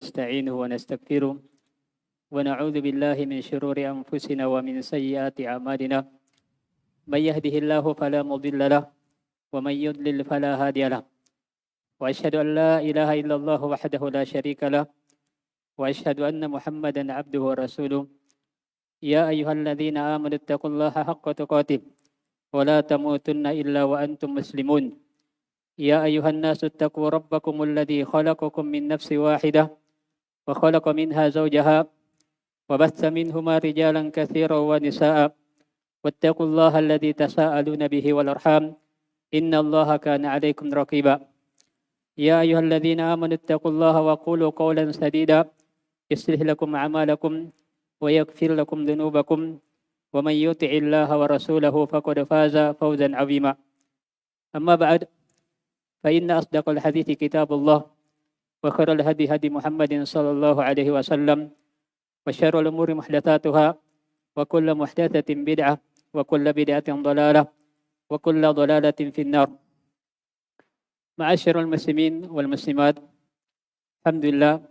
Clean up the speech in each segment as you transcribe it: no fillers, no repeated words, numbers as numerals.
ونستعينه ونستغفره ونعوذ بالله من شرور أنفسنا ومن سيئات أعمالنا من يهده الله فلا مضل له ومن يضلل فلا هادي له وأشهد أن لا إله إلا الله وحده لا شريك له وأشهد أن محمدا عبده ورسوله يا أيها الذين آمنوا اتقوا الله حق تقاته ولا تموتن إلا وأنتم مسلمون يا أيها الناس اتقوا ربكم الذي خلقكم من نفس واحدة وخلق منها زوجها وبث منهما رجالا كثيرا ونساء واتقوا الله الذي تساءلون به والأرحام إن الله كان عليكم رقيبا يا أيها الذين آمنوا اتقوا الله وقولوا قولا سديدا يصلح لكم أعمالكم ويغفر لكم ذنوبكم ومن يطع الله ورسوله فقد فاز فوزا عظيما أما بعد فإن أصدق الحديث كتاب الله وخير الهدي هدي محمد صلى الله عليه وسلم وشر الأمور محدثاتها وكل محدثة بدعة وكل بدعة ضلالة وكل ضلالة في النار. Ma'asyiral muslimin wal muslimat, alhamdulillah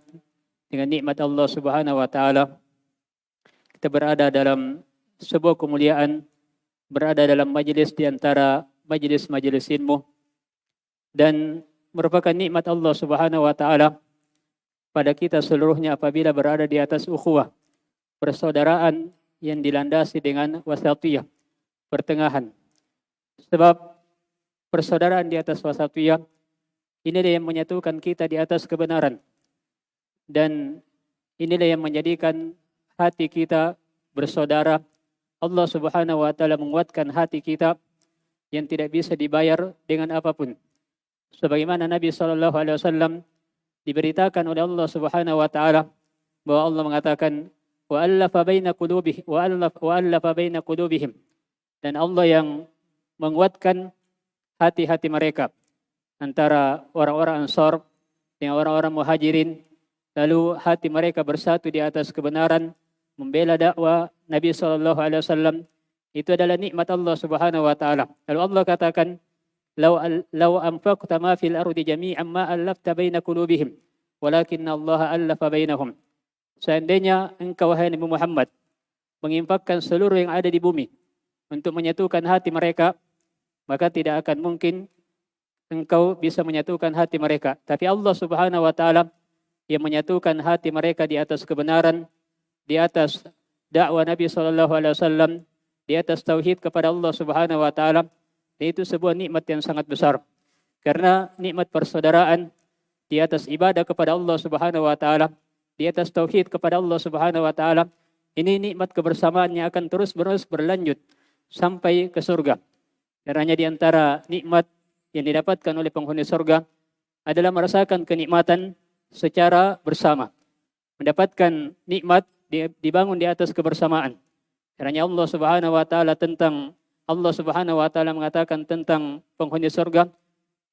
dengan nikmat Allah Subhanahu wa taala kita berada dalam sebuah kemuliaan, berada dalam majelis di antara majelis-majelis ilmu, dan merupakan nikmat Allah Subhanahu wa taala pada kita seluruhnya apabila berada di atas ukhuwah, persaudaraan yang dilandasi dengan wasatiyah, pertengahan. Sebab persaudaraan di atas wasatiyah inilah yang menyatukan kita di atas kebenaran, dan inilah yang menjadikan hati kita bersaudara. Allah Subhanahu wa taala menguatkan hati kita yang tidak bisa dibayar dengan apapun. Sebagaimana Nabi sallallahu alaihi wasallam diberitakan oleh Allah Subhanahu wa taala bahwa Allah mengatakan wa'allafa baina qulubihim, dan Allah yang menguatkan hati-hati mereka antara orang-orang Ansar dengan orang-orang Muhajirin, lalu hati mereka bersatu di atas kebenaran, membela dakwah Nabi sallallahu alaihi wasallam. Itu adalah nikmat Allah Subhanahu wa taala. Lalu Allah katakan, "Law anfaqta ma fil ardi jami'an ma allafta baina qulubihim, walakinna Allah allafa bainahum." Seandainya engkau wahai Nabi Muhammad menginfakkan seluruh yang ada di bumi untuk menyatukan hati mereka, maka tidak akan mungkin engkau bisa menyatukan hati mereka. Tapi Allah Subhanahu wa taala yang menyatukan hati mereka di atas kebenaran, di atas dakwah Nabi sallallahu alaihi wasallam, di atas tauhid kepada Allah Subhanahu wa taala. Dan itu sebuah nikmat yang sangat besar. Karena nikmat persaudaraan di atas ibadah kepada Allah Subhanahu wa taala, di atas tauhid kepada Allah Subhanahu wa taala, ini nikmat kebersamaan yang akan terus-menerus berlanjut sampai ke surga. Karena di antara nikmat yang didapatkan oleh penghuni surga adalah merasakan kenikmatan secara bersama. Mendapatkan nikmat dibangun di atas kebersamaan. Karena Allah Subhanahu wa taala mengatakan tentang penghuni surga,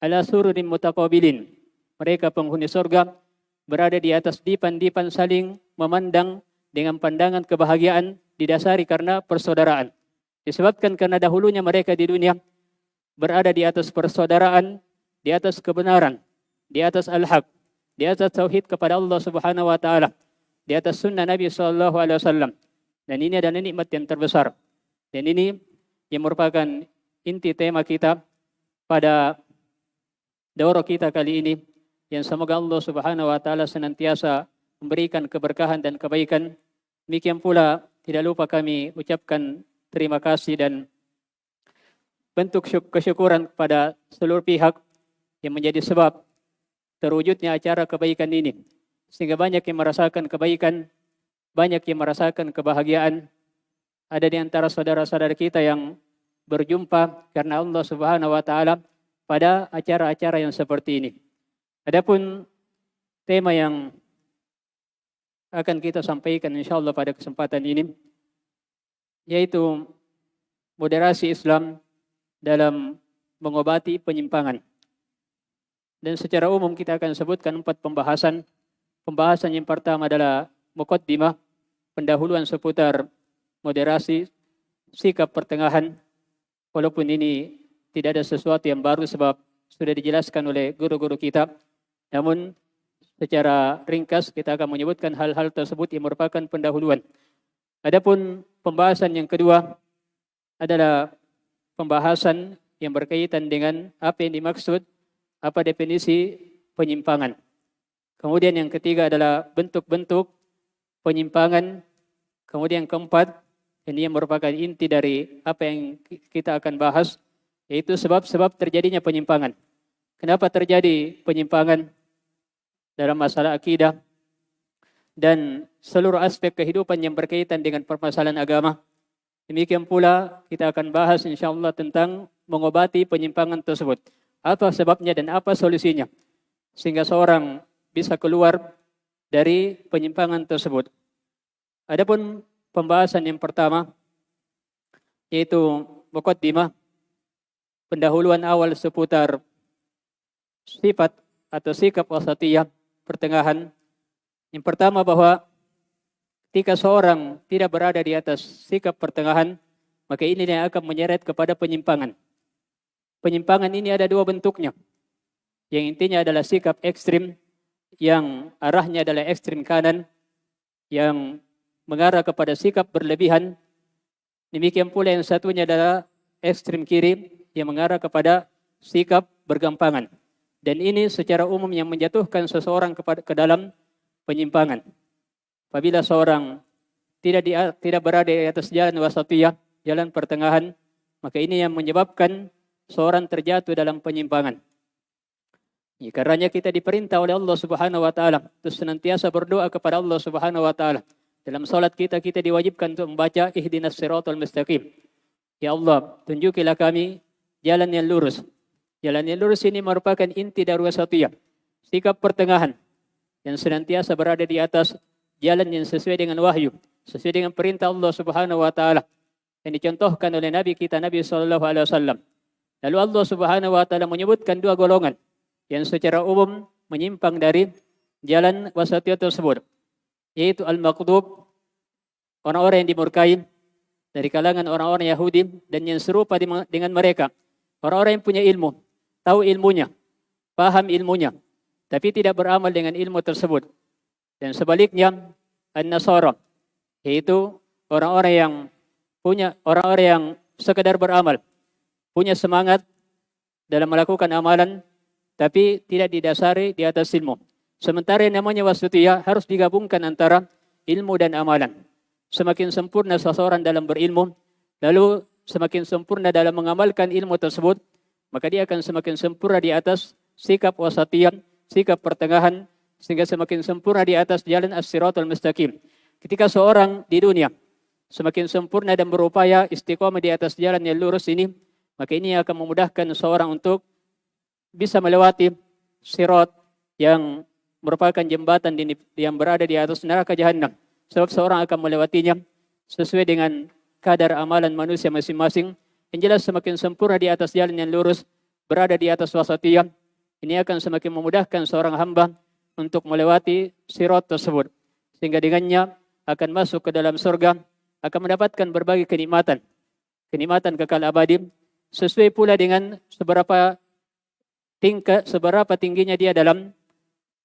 ala sururin mutaqabilin. Mereka penghuni surga berada di atas dipan-dipan saling memandang dengan pandangan kebahagiaan didasari karena persaudaraan. Disebabkan karena dahulunya mereka di dunia berada di atas persaudaraan, di atas kebenaran, di atas al-haq, di atas tauhid kepada Allah Subhanahu wa taala, di atas sunnah Nabi sallallahu alaihi wasallam. Dan ini adalah nikmat yang terbesar. Dan ini yang merupakan inti tema kita pada daurah kita kali ini, yang semoga Allah Subhanahu wa taala senantiasa memberikan keberkahan dan kebaikan. Demikian pula tidak lupa kami ucapkan terima kasih dan bentuk kesyukuran kepada seluruh pihak yang menjadi sebab terwujudnya acara kebaikan ini. Sehingga banyak yang merasakan kebaikan, banyak yang merasakan kebahagiaan. Ada di antara saudara-saudara kita yang berjumpa karena Allah Subhanahu wa taala pada acara-acara yang seperti ini. Adapun tema yang akan kita sampaikan insyaallah pada kesempatan ini yaitu moderasi Islam dalam mengobati penyimpangan. Dan secara umum kita akan sebutkan 4 pembahasan. Pembahasan yang pertama adalah muqaddimah, pendahuluan seputar moderasi, sikap pertengahan. Walaupun ini tidak ada sesuatu yang baru sebab sudah dijelaskan oleh guru-guru kita. Namun secara ringkas kita akan menyebutkan hal-hal tersebut yang merupakan pendahuluan. Adapun pembahasan yang kedua adalah pembahasan yang berkaitan dengan apa yang dimaksud, apa definisi penyimpangan. Kemudian yang ketiga adalah bentuk-bentuk penyimpangan. Kemudian keempat, ini yang merupakan inti dari apa yang kita akan bahas, yaitu sebab-sebab terjadinya penyimpangan. Kenapa terjadi penyimpangan dalam masalah akidah dan seluruh aspek kehidupan yang berkaitan dengan permasalahan agama. Demikian pula kita akan bahas insyaallah tentang mengobati penyimpangan tersebut. Apa sebabnya dan apa solusinya, sehingga seorang bisa keluar dari penyimpangan tersebut. Adapun pembahasan yang pertama, yaitu muqaddimah, pendahuluan awal seputar sifat atau sikap wasatiyah, pertengahan. Yang pertama bahwa ketika seorang tidak berada di atas sikap pertengahan, maka ini yang akan menyeret kepada penyimpangan. Penyimpangan ini ada dua bentuknya. Yang intinya adalah sikap ekstrim, yang arahnya adalah ekstrim kanan, yang mengarah kepada sikap berlebihan. Demikian pula yang satunya adalah ekstrim kiri, yang mengarah kepada sikap bergampangan. Dan ini secara umum yang menjatuhkan seseorang ke dalam penyimpangan. Apabila seorang tidak berada di atas jalan wasatiyah, jalan pertengahan, maka ini yang menyebabkan seorang terjatuh dalam penyimpangan. Karenanya kita diperintah oleh Allah Subhanahu wa taala untuk senantiasa berdoa kepada Allah Subhanahu wa taala. Dalam salat kita diwajibkan untuk membaca ihdinas siratal mustaqim. Ya Allah, tunjukilah kami jalan yang lurus. Jalan yang lurus ini merupakan inti dari wasatiyah, sikap pertengahan yang senantiasa berada di atas jalan yang sesuai dengan wahyu, sesuai dengan perintah Allah Subhanahu wa taala yang dicontohkan oleh Nabi kita Nabi sallallahu alaihi wasallam. Lalu Allah Subhanahu wa taala menyebutkan dua golongan yang secara umum menyimpang dari jalan wasatiyah tersebut, yaitu al-maqdub, orang-orang yang dimurkai dari kalangan orang-orang Yahudi, dan yang serupa dengan mereka, orang-orang yang punya ilmu, tahu ilmunya, paham ilmunya, tapi tidak beramal dengan ilmu tersebut. Dan sebaliknya, an-nasara, yaitu orang-orang yang sekedar beramal, punya semangat dalam melakukan amalan, tapi tidak didasari di atas ilmu. Sementara yang namanya wasatiyah harus digabungkan antara ilmu dan amalan. Semakin sempurna seseorang dalam berilmu, lalu semakin sempurna dalam mengamalkan ilmu tersebut, maka dia akan semakin sempurna di atas sikap wasatiyah, sikap pertengahan, sehingga semakin sempurna di atas jalan as-siratal mustaqim. Ketika seorang di dunia semakin sempurna dan berupaya istiqomah di atas jalan yang lurus ini, maka ini akan memudahkan seorang untuk bisa melewati sirat yang merupakan jembatan yang berada di atas neraka jahanam. Sebab seorang akan melewatinya sesuai dengan kadar amalan manusia masing-masing. Yang jelas semakin sempurna di atas jalan yang lurus, berada di atas wasatiyah, ini akan semakin memudahkan seorang hamba untuk melewati sirat tersebut. Sehingga dengannya akan masuk ke dalam surga, akan mendapatkan berbagai kenikmatan. Kenikmatan kekal abadi, sesuai pula dengan seberapa tingginya dia dalam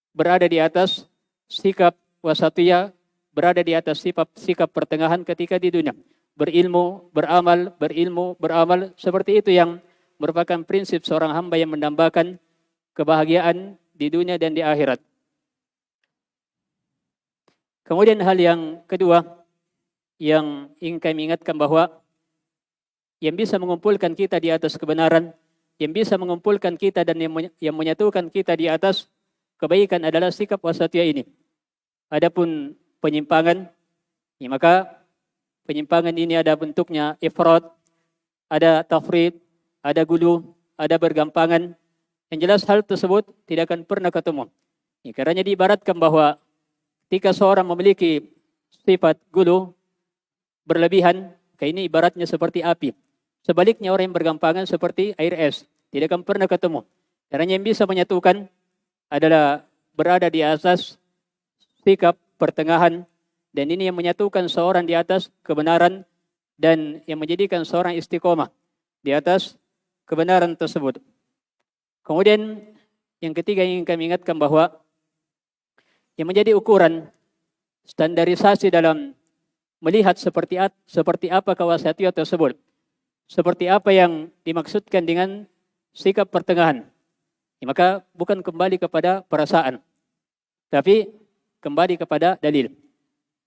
berada di atas sikap wasatiyah, berada di atas sikap pertengahan ketika di dunia. Berilmu, beramal, seperti itu yang merupakan prinsip seorang hamba yang mendambakan kebahagiaan di dunia dan di akhirat. Kemudian hal yang kedua yang ingin kami ingatkan, bahwa yang bisa mengumpulkan kita di atas kebenaran, yang bisa mengumpulkan kita dan yang menyatukan kita di atas kebaikan adalah sikap wasatiyah ini. Adapun penyimpangan, maka penyimpangan ini ada bentuknya ifrat, ada tafrid, ada gulu, ada bergampangan. Yang jelas hal tersebut tidak akan pernah ketemu. Karena diibaratkan bahwa ketika seorang memiliki sifat gulu berlebihan, ini ibaratnya seperti api. Sebaliknya orang yang bergampangan seperti air es, tidak akan pernah ketemu. Karena yang bisa menyatukan adalah berada di atas sikap pertengahan, dan ini yang menyatukan seorang di atas kebenaran dan yang menjadikan seorang istiqomah di atas kebenaran tersebut. Kemudian yang ketiga yang kami ingatkan, bahwa yang menjadi ukuran standarisasi dalam melihat seperti apa kawasatiyah tersebut. Seperti apa yang dimaksudkan dengan sikap pertengahan. Maka bukan kembali kepada perasaan, tapi kembali kepada dalil.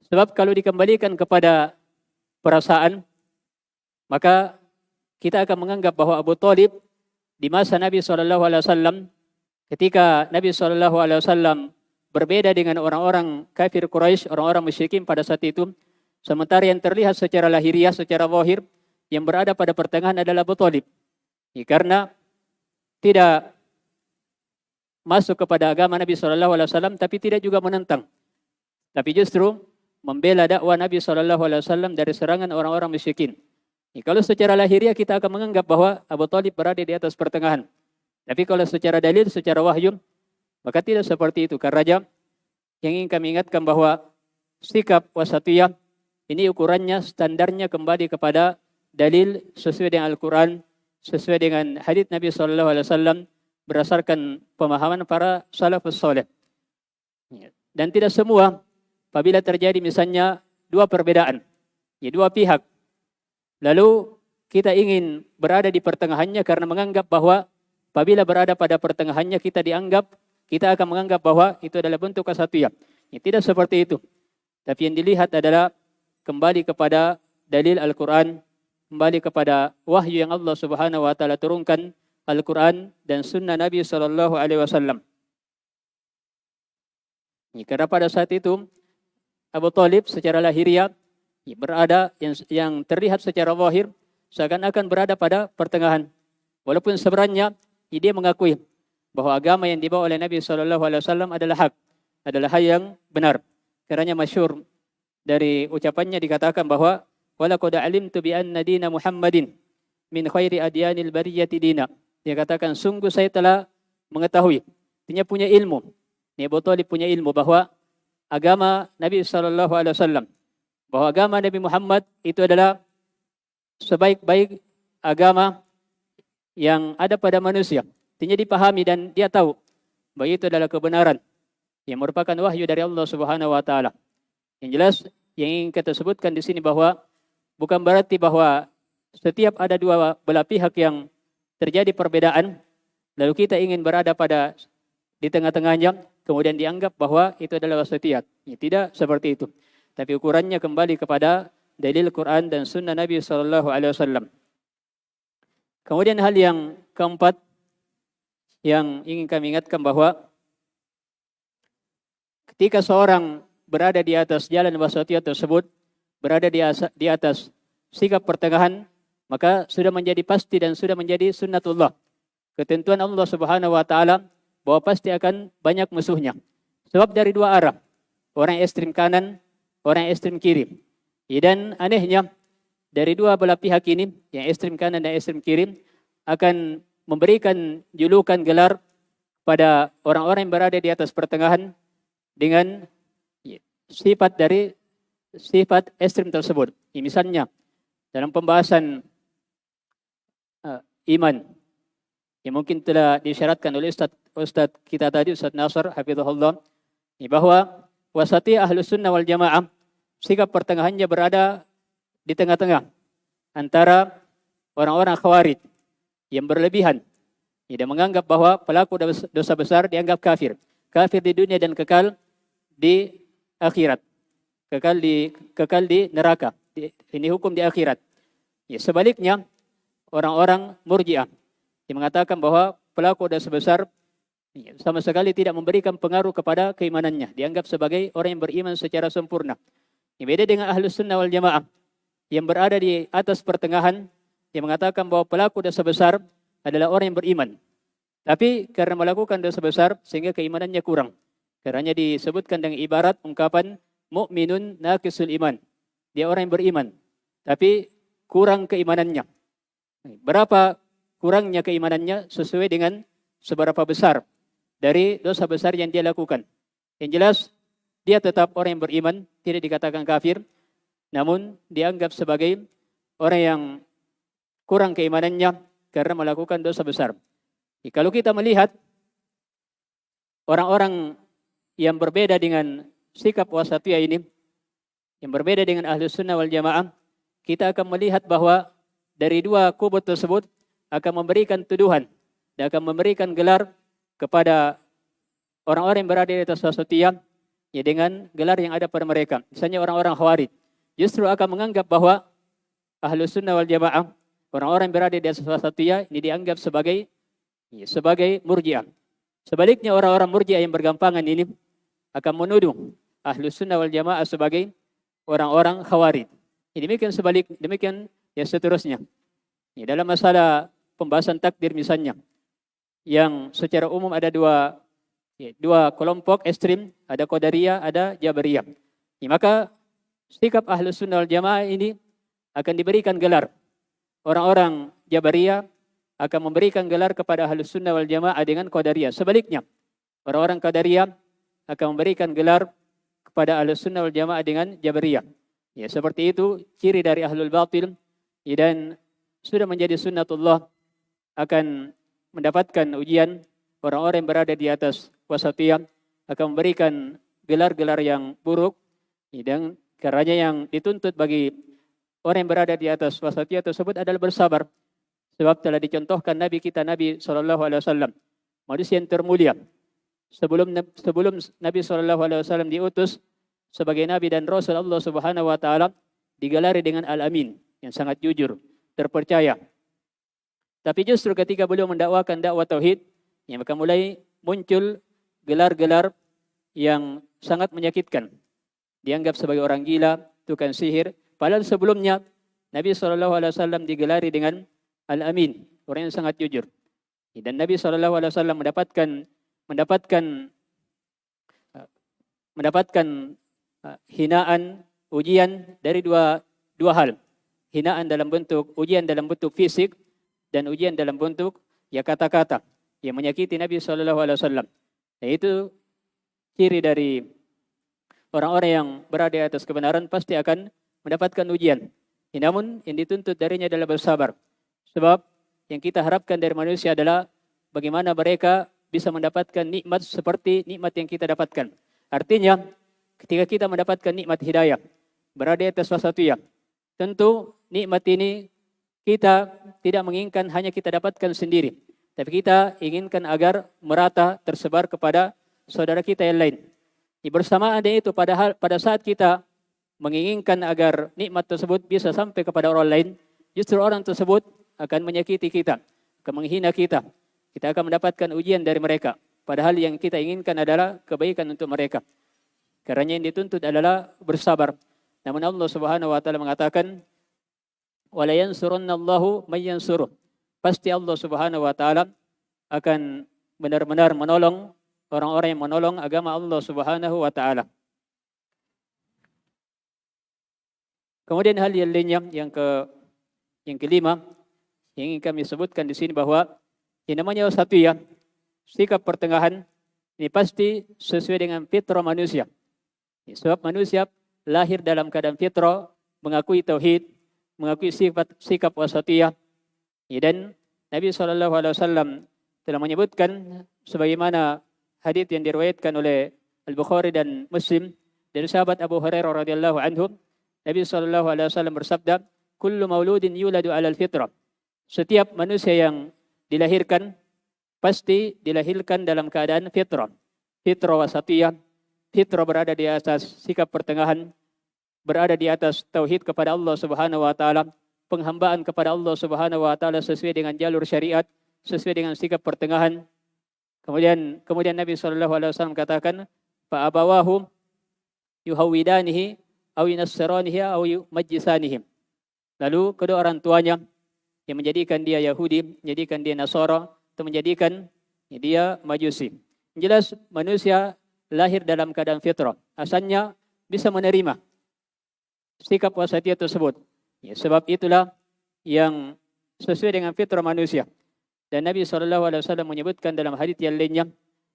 Sebab kalau dikembalikan kepada perasaan, maka kita akan menganggap bahwa Abu Thalib di masa Nabi SAW, ketika Nabi SAW berbeda dengan orang-orang kafir Quraisy, orang-orang musyrikin pada saat itu, sementara yang terlihat secara lahiriah, secara zahir, yang berada pada pertengahan adalah Abu Thalib. Karena tidak masuk kepada agama Nabi SAW, tapi tidak juga menentang. Tapi justru membela dakwah Nabi SAW dari serangan orang-orang musyrikin. Kalau secara lahiriah kita akan menganggap bahwa Abu Thalib berada di atas pertengahan. Tapi kalau secara dalil, secara wahyu, maka tidak seperti itu. Karena yang ingin kami ingatkan bahwa sikap wasatiyah ini ukurannya, standarnya kembali kepada dalil sesuai dengan Al-Quran, sesuai dengan hadits Nabi SAW, berdasarkan pemahaman para salafus saleh. Dan tidak semua, apabila terjadi misalnya dua perbedaan, dua pihak, lalu kita ingin berada di pertengahannya karena menganggap bahwa apabila berada pada pertengahannya kita akan menganggap bahwa itu adalah bentuk kesatuan. Tidak seperti itu. Tapi yang dilihat adalah kembali kepada dalil Al-Quran, kembali kepada wahyu yang Allah Subhanahu wa taala turunkan, Al-Quran dan sunnah Nabi SAW. Karena pada saat itu Abu Thalib secara lahiriah berada yang terlihat secara zahir seakan-akan berada pada pertengahan. Walaupun sebenarnya dia mengakui bahwa agama yang dibawa oleh Nabi SAW adalah hak, adalah hal yang benar. Kerana masyhur dari ucapannya dikatakan bahwa walaqad alimtu bi anna dina Muhammadin min khairi adyanil bariyati dina. Dia katakan sungguh saya telah mengetahui, dia punya ilmu. Abu Thalib punya ilmu bahwa agama Nabi SAW, bahwa agama Nabi Muhammad itu adalah sebaik-baik agama yang ada pada manusia. Dia dipahami dan dia tahu bahwa itu adalah kebenaran yang merupakan wahyu dari Allah Subhanahu wa taala. Yang jelas yang ingin kita sebutkan di sini bahwa bukan berarti bahwa setiap ada dua belah pihak yang terjadi perbedaan, lalu kita ingin berada di tengah-tengahnya, kemudian dianggap bahwa itu adalah wasatiyat. Tidak seperti itu. Tapi ukurannya kembali kepada dalil Quran dan sunnah Nabi SAW. Kemudian hal yang keempat yang ingin kami ingatkan bahwa ketika seorang berada di atas jalan wasatiyah tersebut, berada di atas sikap pertengahan, maka sudah menjadi pasti dan sudah menjadi sunnatullah. Ketentuan Allah Subhanahu wa taala bahwa pasti akan banyak musuhnya. Sebab dari dua arah, orang ekstrem kanan, orang ekstrem kiri. Dan anehnya dari dua belah pihak ini, yang ekstrem kanan dan ekstrem kiri, akan memberikan julukan gelar pada orang-orang yang berada di atas pertengahan dengan sifat ekstrem tersebut. Misalnya dalam pembahasan iman yang mungkin telah disyaratkan oleh Ustaz kita tadi, Ustaz Nasr hafizahullah, bahwa wasati ahlus sunnah wal jamaah, sikap pertengahannya berada di tengah-tengah antara orang-orang khawarij yang berlebihan, dia menganggap bahwa pelaku dosa besar dianggap kafir di dunia dan kekal di akhirat, kekal di neraka. Ini hukum di akhirat. Sebaliknya orang-orang murji'ah yang mengatakan bahwa pelaku dosa besar sama sekali tidak memberikan pengaruh kepada keimanannya, dianggap sebagai orang yang beriman secara sempurna. Beda dengan ahlus sunnah wal jamaah yang berada di atas pertengahan, yang mengatakan bahwa pelaku dosa besar adalah orang yang beriman, tapi karena melakukan dosa besar sehingga keimanannya kurang. Karena disebutkan dengan ibarat ungkapan mukminun naqisul iman. Dia orang yang beriman, tapi kurang keimanannya. Berapa kurangnya keimanannya sesuai dengan seberapa besar dari dosa besar yang dia lakukan. Yang jelas dia tetap orang yang beriman, tidak dikatakan kafir, namun dianggap sebagai orang yang kurang keimanannya karena melakukan dosa besar. Kalau kita melihat orang-orang yang berbeda dengan sikap wasatiyah ini, yang berbeda dengan Ahlus Sunnah wal Jamaah, kita akan melihat bahwa dari dua kubu tersebut akan memberikan tuduhan dan akan memberikan gelar kepada orang-orang yang berada di atas wasatiyah ya dengan gelar yang ada pada mereka. Misalnya orang-orang Khawarij justru akan menganggap bahwa Ahlus Sunnah wal Jamaah, orang-orang yang berada di atas wasatiyah ini dianggap sebagai murji'ah. Sebaliknya orang-orang murji'ah yang bergampangan ini akan menuduh Ahlus Sunnah wal Jamaah sebagai orang-orang Khawarij. Demikian ya seterusnya. Ya, dalam masalah pembahasan takdir misalnya, yang secara umum ada dua kelompok ekstrim, ada Qadariyah, ada Jabariyah. Ya, maka sikap Ahlus Sunnah wal Jamaah ini akan diberikan gelar. Orang-orang Jabariyah akan memberikan gelar kepada Ahlus Sunnah wal Jamaah dengan Qadariyah. Sebaliknya, orang-orang Qadariyah akan memberikan gelar kepada Ahlus Sunnah wal Jamaah dengan Jabariyah. Ya, seperti itu ciri dari Ahlul Batil, ya, dan sudah menjadi sunnatullah akan mendapatkan ujian. Orang-orang yang berada di atas wasatiyah akan memberikan gelar-gelar yang buruk, ya, dan karenanya yang dituntut bagi orang yang berada di atas wasatiyah tersebut adalah bersabar. Sebab telah dicontohkan Nabi kita, Nabi SAW, manusia yang termulia. Sebelum Nabi SAW diutus sebagai Nabi dan Rasul Allah Subhanahu Wa Taala, digelari dengan Al-Amin, yang sangat jujur, terpercaya. Tapi justru ketika beliau mendakwakan dakwah tauhid, ya, maka mulai muncul gelar-gelar yang sangat menyakitkan. Dianggap sebagai orang gila, tukang sihir. Padahal sebelumnya Nabi SAW digelari dengan Al-Amin, orang yang sangat jujur. Dan Nabi SAW mendapatkan hinaan, ujian dari dua hal. Hinaan dalam bentuk ujian dalam bentuk fisik dan ujian dalam bentuk ya kata-kata yang menyakiti Nabi SAW. Dan itu ciri dari orang-orang yang berada di atas kebenaran pasti akan mendapatkan ujian. Namun yang dituntut darinya adalah bersabar. Sebab yang kita harapkan dari manusia adalah bagaimana mereka bisa mendapatkan nikmat seperti nikmat yang kita dapatkan. Artinya ketika kita mendapatkan nikmat hidayah, berada di atas wasatiyah, tentu nikmat ini kita tidak menginginkan hanya kita dapatkan sendiri, tapi kita inginkan agar merata tersebar kepada saudara kita yang lain. Bersamaan dengan itu, pada saat kita menginginkan agar nikmat tersebut bisa sampai kepada orang lain, justru orang tersebut akan menyakiti kita, akan menghina kita. Kita akan mendapatkan ujian dari mereka. Padahal yang kita inginkan adalah kebaikan untuk mereka. Karena yang dituntut adalah bersabar. Namun Allah Subhanahu Wa Taala mengatakan, wala yansurunallahu may yansuruh. Pasti Allah Subhanahu Wa Taala akan benar-benar menolong orang-orang yang menolong agama Allah Subhanahu Wa Taala. Kemudian hal yang lainnya yang kelima yang ingin kami sebutkan di sini bahwa yang namanya wasatiyah, sikap pertengahan ini pasti sesuai dengan fitrah manusia. Sebab manusia lahir dalam keadaan fitrah, mengakui tauhid, mengakui sikap wasatiyah. Dan Nabi SAW telah menyebutkan sebagaimana hadits yang diriwayatkan oleh Al-Bukhari dan Muslim dari sahabat Abu Hurairah radhiyallahu anhu. Nabi SAW bersabda, kullu mauludin yuladu alal fitrah. Setiap manusia yang dilahirkan pasti dilahirkan dalam keadaan fitrah. Fitrah wasatiyah, fitrah berada di atas sikap pertengahan, berada di atas tauhid kepada Allah Subhanahu Wa Taala, penghambaan kepada Allah Subhanahu Wa Taala sesuai dengan jalur syariat, sesuai dengan sikap pertengahan. Kemudian Nabi SAW katakan, fa abawahu yuhawidanihi aw yunassiranihi aw yumajjisanihi. Lalu kedua orang tuanya yang menjadikan dia Yahudi, menjadikan dia Nasara, atau menjadikan dia Majusi. Jelas manusia lahir dalam keadaan fitrah. Asalnya bisa menerima sikap wasatiyah tersebut. Sebab itulah yang sesuai dengan fitrah manusia. Dan Nabi SAW menyebutkan dalam hadits yang lainnya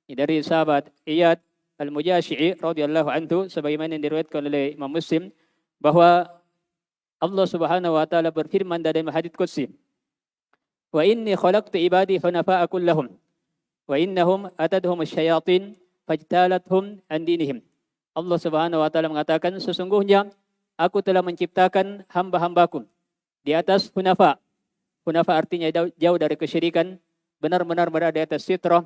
dari sahabat Iyad Al-Mujashi'i radhiyallahu anhu, sebagaimana yang diriwayatkan oleh Imam Muslim, bahwa Allah Subhanahu Wa Taala berfirman dalam hadits qudsi, wa inni khalaqtu ibadi hunafa'a kullahum wa innahum atadhum asyayatin fajtalathum an dinihim. Allah Subhanahu wa taala mengatakan, sesungguhnya aku telah menciptakan hamba-hambaku di atas hunafa. Hunafa artinya jauh dari kesyirikan, benar-benar berada di atas fitrah,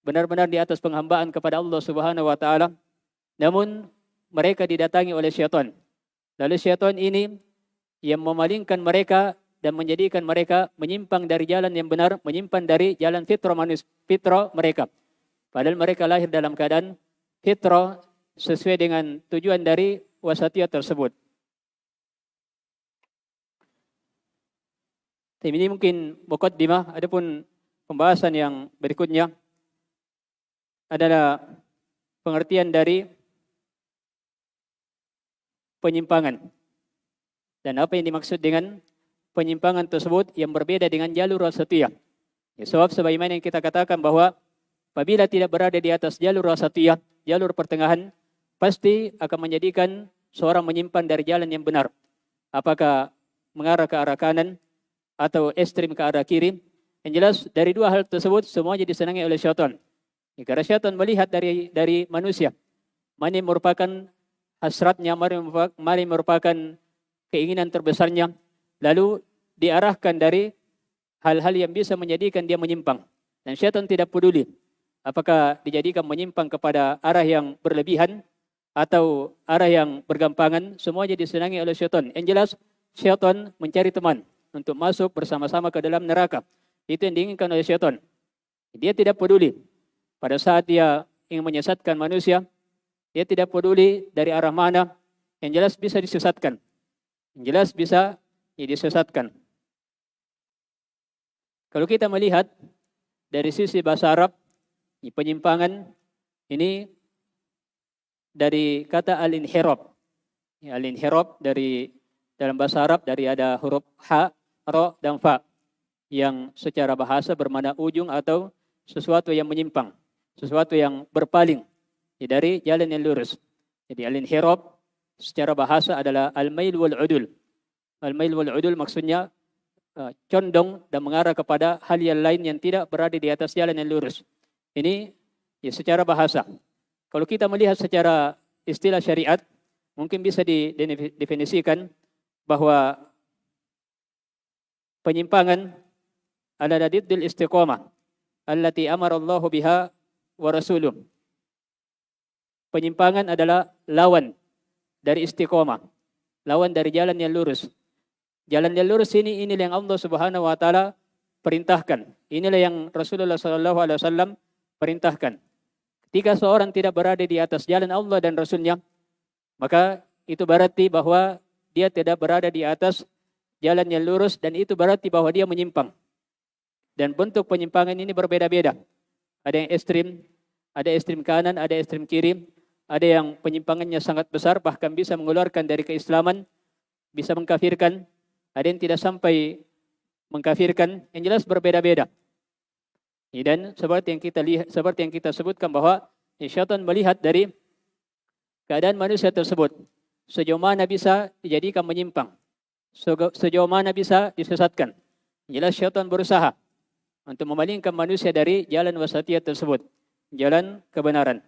benar-benar di atas penghambaan kepada Allah Subhanahu wa taala. Namun mereka didatangi oleh syaitan. Lalu syaitan ini yang memalingkan mereka dan menjadikan mereka menyimpang dari jalan yang benar, menyimpang dari jalan fitrah mereka. Padahal mereka lahir dalam keadaan fitrah sesuai dengan tujuan dari wasatiyah tersebut. Ini mungkin muqaddimah. Adapun pembahasan yang berikutnya adalah pengertian dari penyimpangan. Dan apa yang dimaksud dengan penyimpangan tersebut yang berbeda dengan jalur wasatiyah. Ya, sebab sebagaimana yang kita katakan bahwa apabila tidak berada di atas jalur wasatiyah, jalur pertengahan, pasti akan menjadikan seorang menyimpan dari jalan yang benar. Apakah mengarah ke arah kanan atau ekstrim ke arah kiri. Yang jelas dari dua hal tersebut semuanya disenangi oleh syaitan. Ya, karena syaitan melihat dari manusia mana yang merupakan hasratnya, mana yang merupakan keinginan terbesarnya, lalu diarahkan dari hal-hal yang bisa menjadikan dia menyimpang. Dan syaitan tidak peduli apakah dijadikan menyimpang kepada arah yang berlebihan atau arah yang bergampangan, semuanya disenangi oleh syaitan. Yang jelas syaitan mencari teman untuk masuk bersama-sama ke dalam neraka. Itu yang diinginkan oleh syaitan. Dia tidak peduli pada saat dia ingin menyesatkan manusia, dia tidak peduli dari arah mana, yang jelas bisa disesatkan. Yang jelas bisa disesatkan. Kalau kita melihat dari sisi bahasa Arab, penyimpangan ini dari kata al-inhirab. Al-inhirab dari dalam bahasa Arab dari ada huruf ha, ro, dan fa yang secara bahasa bermakna ujung atau sesuatu yang menyimpang, sesuatu yang berpaling dari jalan yang lurus. Jadi al-inhirab secara bahasa adalah al-mail wal udul. Al-mail wal udul maksudnya condong dan mengarah kepada hal yang lain yang tidak berada di atas jalan yang lurus. Ini ya secara bahasa. Kalau kita melihat secara istilah syariat, mungkin bisa didefinisikan bahwa penyimpangan adalah diddul istiqamah allati amara Allahu biha wa rasuluh. Penyimpangan adalah lawan dari istiqamah, lawan dari jalan yang lurus. Jalan yang lurus inilah yang Allah Subhanahu wa taala perintahkan. Inilah yang Rasulullah sallallahu alaihi wasallam perintahkan. Ketika seorang tidak berada di atas jalan Allah dan Rasulnya, maka itu berarti bahwa dia tidak berada di atas jalan yang lurus, dan itu berarti bahwa dia menyimpang. Dan bentuk penyimpangan ini berbeda-beda. Ada yang ekstrim kanan, ada ekstrim kiri, ada yang penyimpangannya sangat besar, bahkan bisa mengeluarkan dari keislaman, bisa mengkafirkan, ada yang tidak sampai mengkafirkan, yang jelas berbeda-beda. Dan seperti yang kita sebutkan bahwa syaitan melihat dari keadaan manusia tersebut, sejauh mana bisa dijadikan menyimpang, sejauh mana bisa disesatkan. Jelas syaitan berusaha untuk memalingkan manusia dari jalan wasatiyah tersebut, jalan kebenaran.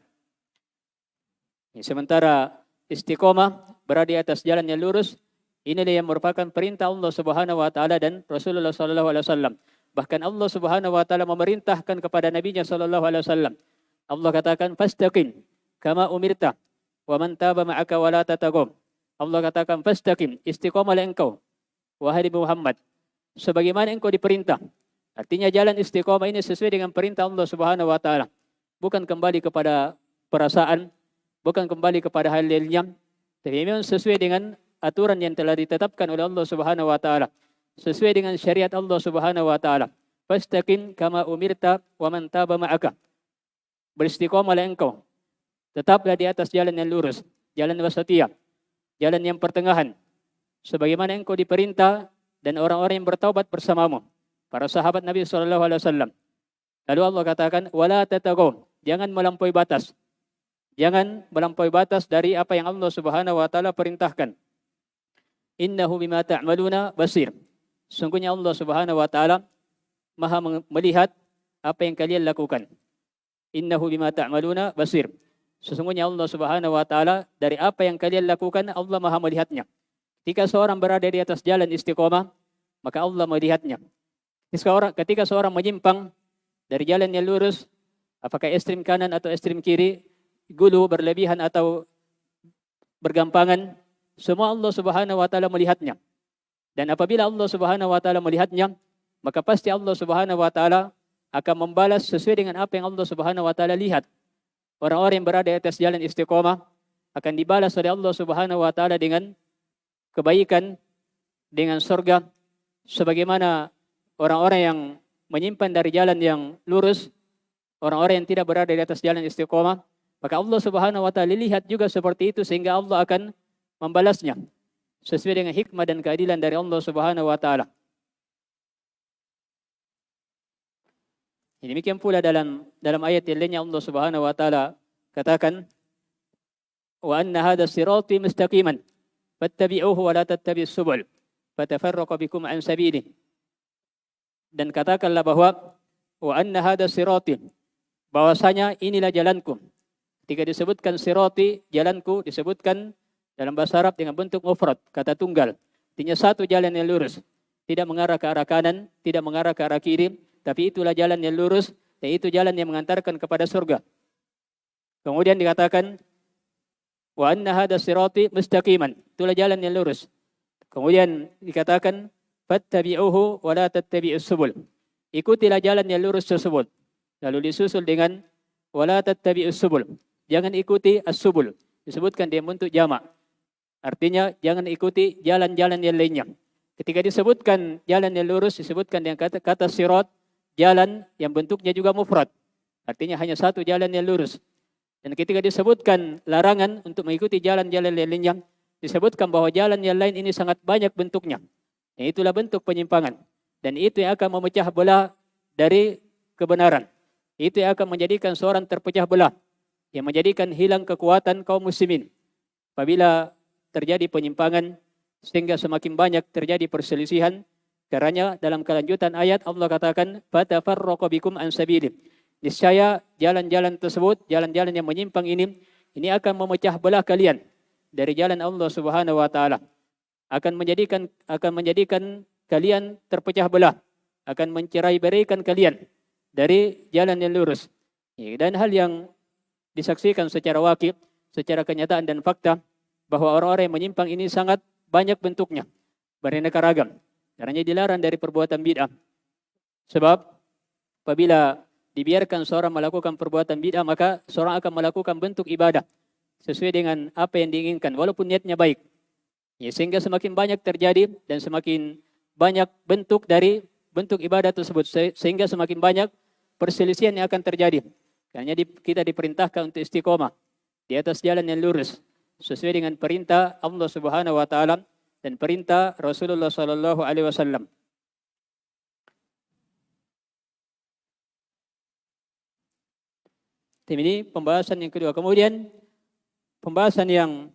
Sementara istiqomah berada di atas jalan yang lurus, inilah yang merupakan perintah Allah Subhanahu wa taala dan Rasulullah sallallahu alaihi wasallam. Bahkan Allah Subhanahu wa taala memerintahkan kepada nabinya sallallahu alaihi wasallam. Allah katakan fastaqim kama umirta wa man taba ma'aka wa la tatagum. Allah katakan fastaqim, istiqomahlah engkau wahai Muhammad sebagaimana engkau diperintah. Artinya jalan istiqomah ini sesuai dengan perintah Allah Subhanahu wa taala. Bukan kembali kepada perasaan, bukan kembali kepada hal yang tapi memang sesuai dengan aturan yang telah ditetapkan oleh Allah Subhanahu wa taala, sesuai dengan syariat Allah Subhanahu wa taala. Fastaqim kama umirta wa man taba ma'aka. Beristiqomahlah engkau, tetaplah di atas jalan yang lurus, jalan wasatiyah, jalan yang pertengahan, sebagaimana engkau diperintah dan orang-orang yang bertaubat bersamamu, para sahabat Nabi sallallahu alaihi wasallam. Lalu Allah katakan wala tatagaw, jangan melampaui batas. Jangan melampaui batas dari apa yang Allah Subhanahu wa taala perintahkan. Innahu bima ta'maluna basir. Sungguhnya Allah Subhanahu wa taala Maha melihat apa yang kalian lakukan. innahu bima ta'maluna basir. Sesungguhnya Allah Subhanahu wa taala dari apa yang kalian lakukan Allah Maha melihatnya. Ketika seorang berada di atas jalan istiqomah, maka Allah melihatnya. Ketika seorang menyimpang dari jalan yang lurus, apakah ekstrem kanan atau ekstrem kiri, gulu, berlebihan atau bergampangan, semua Allah Subhanahu wa taala melihatnya. Dan apabila Allah Subhanahu wa taala melihatnya, maka pasti Allah Subhanahu wa taala akan membalas sesuai dengan apa yang Allah Subhanahu wa taala lihat. Orang-orang yang berada di atas jalan istiqomah akan dibalas oleh Allah Subhanahu wa taala dengan kebaikan, dengan surga, sebagaimana orang-orang yang menyimpan dari jalan yang lurus, orang-orang yang tidak berada di atas jalan istiqomah, maka Allah Subhanahu wa taala lihat juga seperti itu sehingga Allah akan membalasnya sesuai dengan hikmah dan keadilan dari Allah Subhanahu wa taala. Demikian pula dalam ayat yang lainnya Allah Subhanahu wa taala katakan, wa anna hadha sirati mustaqiman fattabi'uhu wa la tattabi'us subul fatafarraqu bikum an sabilihi. Dan katakanlah bahwa wa anna hadha sirati, bahwasanya inilah jalanku. Ketika disebutkan sirati, jalanku, disebutkan dalam bahasa Arab dengan bentuk mufrad, kata tunggal. Artinya satu jalan yang lurus, tidak mengarah ke arah kanan, tidak mengarah ke arah kiri, tapi itulah jalan yang lurus, dan itu jalan yang mengantarkan kepada surga. Kemudian dikatakan, wa anna hadha sirati mustaqiman, itulah jalan yang lurus. Kemudian dikatakan, fattabi'uhu wa la tattabi'us subul, ikutilah jalan yang lurus tersebut. Lalu disusul dengan wa la tattabi'us subul, jangan ikuti as-subul, disebutkan dia bentuk jamak. Artinya jangan ikuti jalan-jalan yang lainnya. Ketika disebutkan jalan yang lurus, disebutkan dengan kata sirat, jalan yang bentuknya juga mufrad. Artinya hanya satu jalan yang lurus. Dan ketika disebutkan larangan untuk mengikuti jalan-jalan yang lainnya, disebutkan bahwa jalan yang lain ini sangat banyak bentuknya. Dan itulah bentuk penyimpangan. Dan itu yang akan memecah belah dari kebenaran. Itu yang akan menjadikan seorang terpecah belah, yang menjadikan hilang kekuatan kaum muslimin. Apabila terjadi penyimpangan, sehingga semakin banyak terjadi perselisihan, karena dalam kelanjutan ayat Allah katakan, fatafarraqu bikum an sabilihi. Niscaya jalan-jalan tersebut, jalan-jalan yang menyimpang ini akan memecah belah kalian dari jalan Allah Subhanahu wa taala. Akan menjadikan kalian terpecah belah, akan mencerai-beraikan kalian dari jalan yang lurus. Dan hal yang disaksikan secara wakil, secara kenyataan dan fakta, bahwa orang-orang yang menyimpang ini sangat banyak bentuknya, beraneka ragam. Caranya dilarang dari perbuatan bid'ah. Sebab apabila dibiarkan seorang melakukan perbuatan bid'ah, maka seorang akan melakukan bentuk ibadah sesuai dengan apa yang diinginkan, walaupun niatnya baik. Sehingga semakin banyak terjadi dan semakin banyak bentuk dari bentuk ibadah tersebut, sehingga semakin banyak perselisihan yang akan terjadi. Karena kita diperintahkan untuk istiqomah di atas jalan yang lurus, sesuai dengan perintah Allah Subhanahu wa taala dan perintah Rasulullah sallallahu alaihi wasallam. Ini pembahasan yang kedua. Kemudian pembahasan yang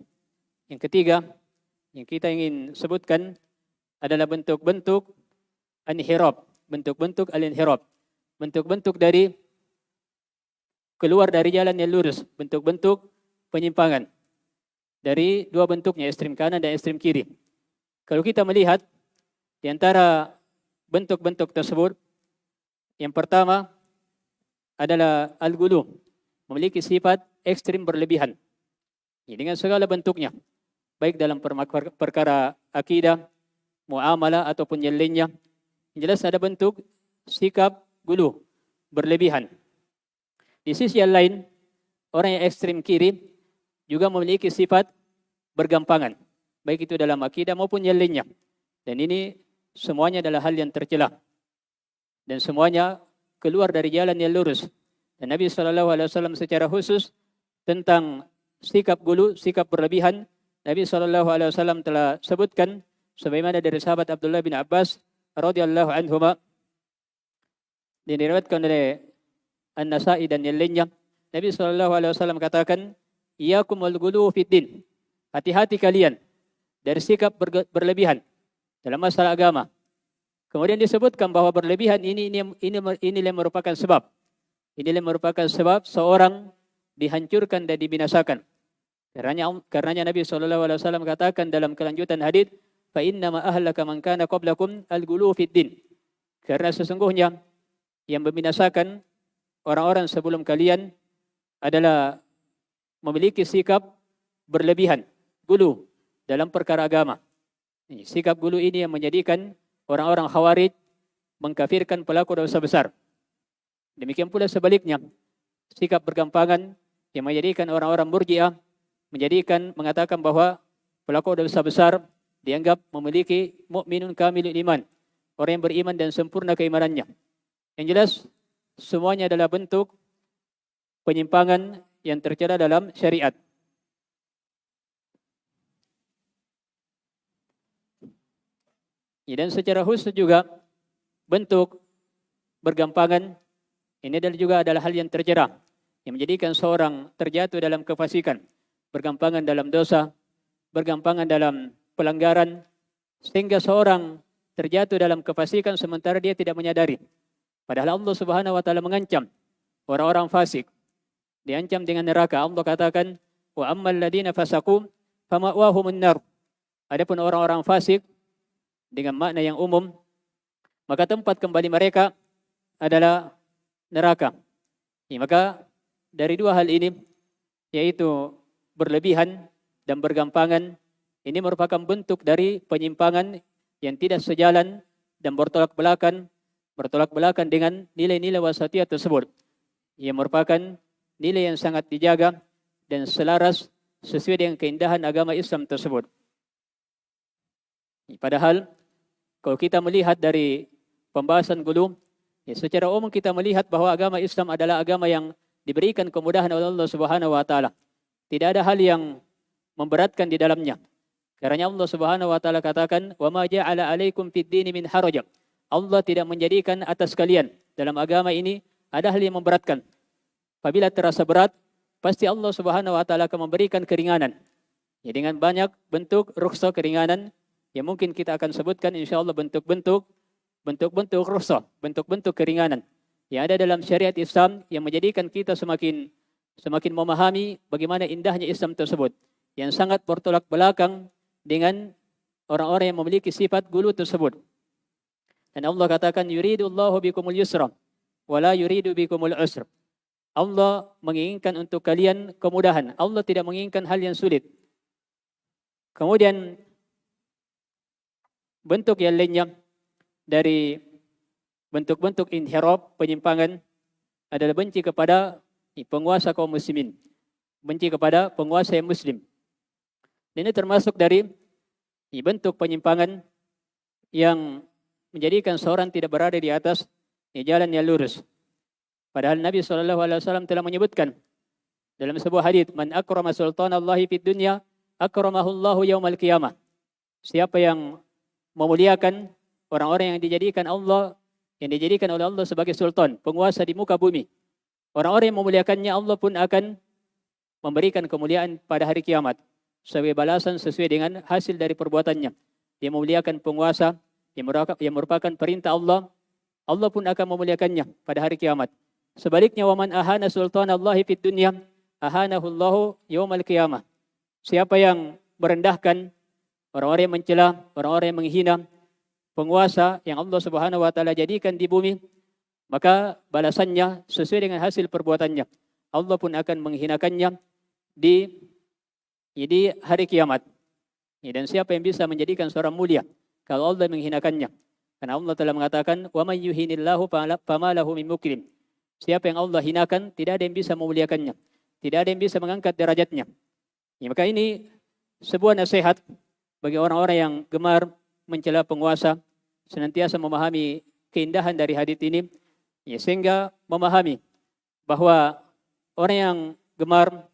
ketiga yang kita ingin sebutkan adalah bentuk-bentuk al-inhiraf, bentuk-bentuk al-inhiraf, bentuk-bentuk dari keluar dari jalan yang lurus, bentuk-bentuk penyimpangan. Dari dua bentuknya, ekstrem kanan dan ekstrem kiri. Kalau kita melihat di antara bentuk-bentuk tersebut, yang pertama adalah al-ghulu, memiliki sifat ekstrem berlebihan. Dengan segala bentuknya, baik dalam perkara akidah, muamalah ataupun yang lainnya. Yang jelas ada bentuk sikap ghulu, berlebihan. Di sisi yang lain, orang yang ekstrem kiri juga memiliki sifat bergampangan, baik itu dalam akidah maupun yang lainnya. Dan ini semuanya adalah hal yang tercela. Dan semuanya keluar dari jalan yang lurus. Dan Nabi SAW secara khusus tentang sikap ghulu, sikap berlebihan, Nabi SAW telah sebutkan, sebagaimana dari sahabat Abdullah bin Abbas radhiyallahu anhuma, diriwayatkan oleh An-Nasa'i dan yang lainnya, Nabi SAW katakan, iyyakum wal ghulu fid din. Hati-hati kalian dari sikap berlebihan dalam masalah agama. Kemudian disebutkan bahwa berlebihan ini merupakan sebab. Inilah merupakan sebab seorang dihancurkan dan dibinasakan. Karenanya Nabi SAW katakan dalam kelanjutan hadis, fa innama ahlaka man kana qablakum al-ghulu fid din. Karena sesungguhnya yang membinasakan orang-orang sebelum kalian adalah memiliki sikap berlebihan, gulu dalam perkara agama. Sikap gulu ini yang menjadikan orang-orang Khawarij mengkafirkan pelaku dosa besar. Demikian pula sebaliknya, sikap bergampangan yang menjadikan orang-orang Murji'ah mengatakan bahwa pelaku dosa besar dianggap memiliki mukminun kamilul iman, orang yang beriman dan sempurna keimanannya. Yang jelas semuanya adalah bentuk penyimpangan yang tercela dalam syariat. Dan secara khusus juga bentuk bergampangan ini adalah hal yang tercela yang menjadikan seorang terjatuh dalam kefasikan, bergampangan dalam dosa, bergampangan dalam pelanggaran, sehingga seorang terjatuh dalam kefasikan sementara dia tidak menyadari. Padahal Allah Subhanahu wa taala mengancam orang-orang fasik, diancam dengan neraka. Allah katakan, wa ammal ladina fasaqu fama'wahumun nar. Adapun orang-orang fasik dengan makna yang umum, maka tempat kembali mereka adalah neraka. Maka dari dua hal ini, yaitu berlebihan dan bergampangan, ini merupakan bentuk dari penyimpangan yang tidak sejalan dan bertolak belakang dengan nilai-nilai wasatiyah tersebut. Yang merupakan nilai yang sangat dijaga dan selaras sesuai dengan keindahan agama Islam tersebut. Padahal kalau kita melihat dari pembahasan gulu, secara umum kita melihat bahwa agama Islam adalah agama yang diberikan kemudahan oleh Allah Subhanahu wa taala. Tidak ada hal yang memberatkan di dalamnya. Karena Allah Subhanahu wa taala katakan, "Wa ma ja'ala 'alaikum fid dini min haraj." Allah tidak menjadikan atas kalian dalam agama ini ada hal yang memberatkan. Apabila terasa berat, pasti Allah Subhanahu wa taala akan memberikan keringanan. Dengan banyak bentuk rukhsah keringanan yang mungkin kita akan sebutkan insyaallah bentuk-bentuk rukhsah, bentuk-bentuk keringanan yang ada dalam syariat Islam yang menjadikan kita semakin memahami bagaimana indahnya Islam tersebut yang sangat bertolak belakang dengan orang-orang yang memiliki sifat gulu tersebut. Dan Allah katakan, yuridullahu bikumul yusra wa la yuridu bikumul usra. Allah menginginkan untuk kalian kemudahan. Allah tidak menginginkan hal yang sulit. Kemudian bentuk yang lainnya dari bentuk-bentuk inhiraf, penyimpangan adalah benci kepada penguasa kaum muslimin, benci kepada penguasa yang muslim. Dan ini termasuk dari bentuk penyimpangan yang menjadikan seorang tidak berada di atas jalan yang lurus. Padahal Nabi SAW telah menyebutkan dalam sebuah hadis, man akrama sultanallahi fid dunya akramahullahu yaumal qiyamah. Siapa yang memuliakan orang-orang yang dijadikan oleh Allah sebagai sultan, penguasa di muka bumi. Orang-orang yang memuliakannya, Allah pun akan memberikan kemuliaan pada hari kiamat sebagai balasan sesuai dengan hasil dari perbuatannya. Dia memuliakan penguasa yang merupakan perintah Allah, Allah pun akan memuliakannya pada hari kiamat. Sebaliknya, waman ahana sultanallahi fid dunya ahanahullahu yaumal qiyamah. Siapa yang merendahkan orang-orang yang mencela, orang-orang yang menghina penguasa yang Allah Subhanahu wa taala jadikan di bumi, maka balasannya sesuai dengan hasil perbuatannya. Allah pun akan menghinakannya di hari kiamat. Dan siapa yang bisa menjadikan seorang mulia kalau Allah menghinakannya? Karena Allah telah mengatakan, "Wa may yuhinillahu fama lahu min mukrim." Siapa yang Allah hinakan, tidak ada yang bisa memuliakannya, tidak ada yang bisa mengangkat derajatnya. Maka ini sebuah nasihat bagi orang-orang yang gemar mencela penguasa, senantiasa memahami keindahan dari hadits ini, sehingga memahami bahwa orang yang gemar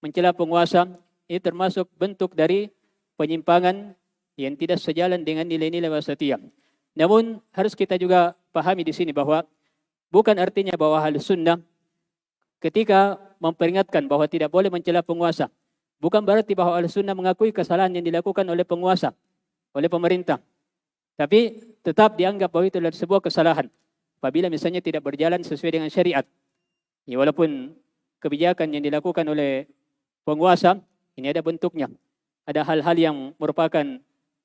mencela penguasa ini termasuk bentuk dari penyimpangan yang tidak sejalan dengan nilai-nilai wasatiyah. Namun harus kita juga pahami di sini bahwa bukan artinya bahwa Ahlus Sunnah ketika memperingatkan bahwa tidak boleh mencela penguasa, bukan berarti bahwa Ahlus Sunnah mengakui kesalahan yang dilakukan oleh penguasa, oleh pemerintah. Tapi tetap dianggap bahwa itu adalah sebuah kesalahan apabila misalnya tidak berjalan sesuai dengan syariat. Ya, walaupun kebijakan yang dilakukan oleh penguasa ini ada bentuknya. Ada hal-hal yang merupakan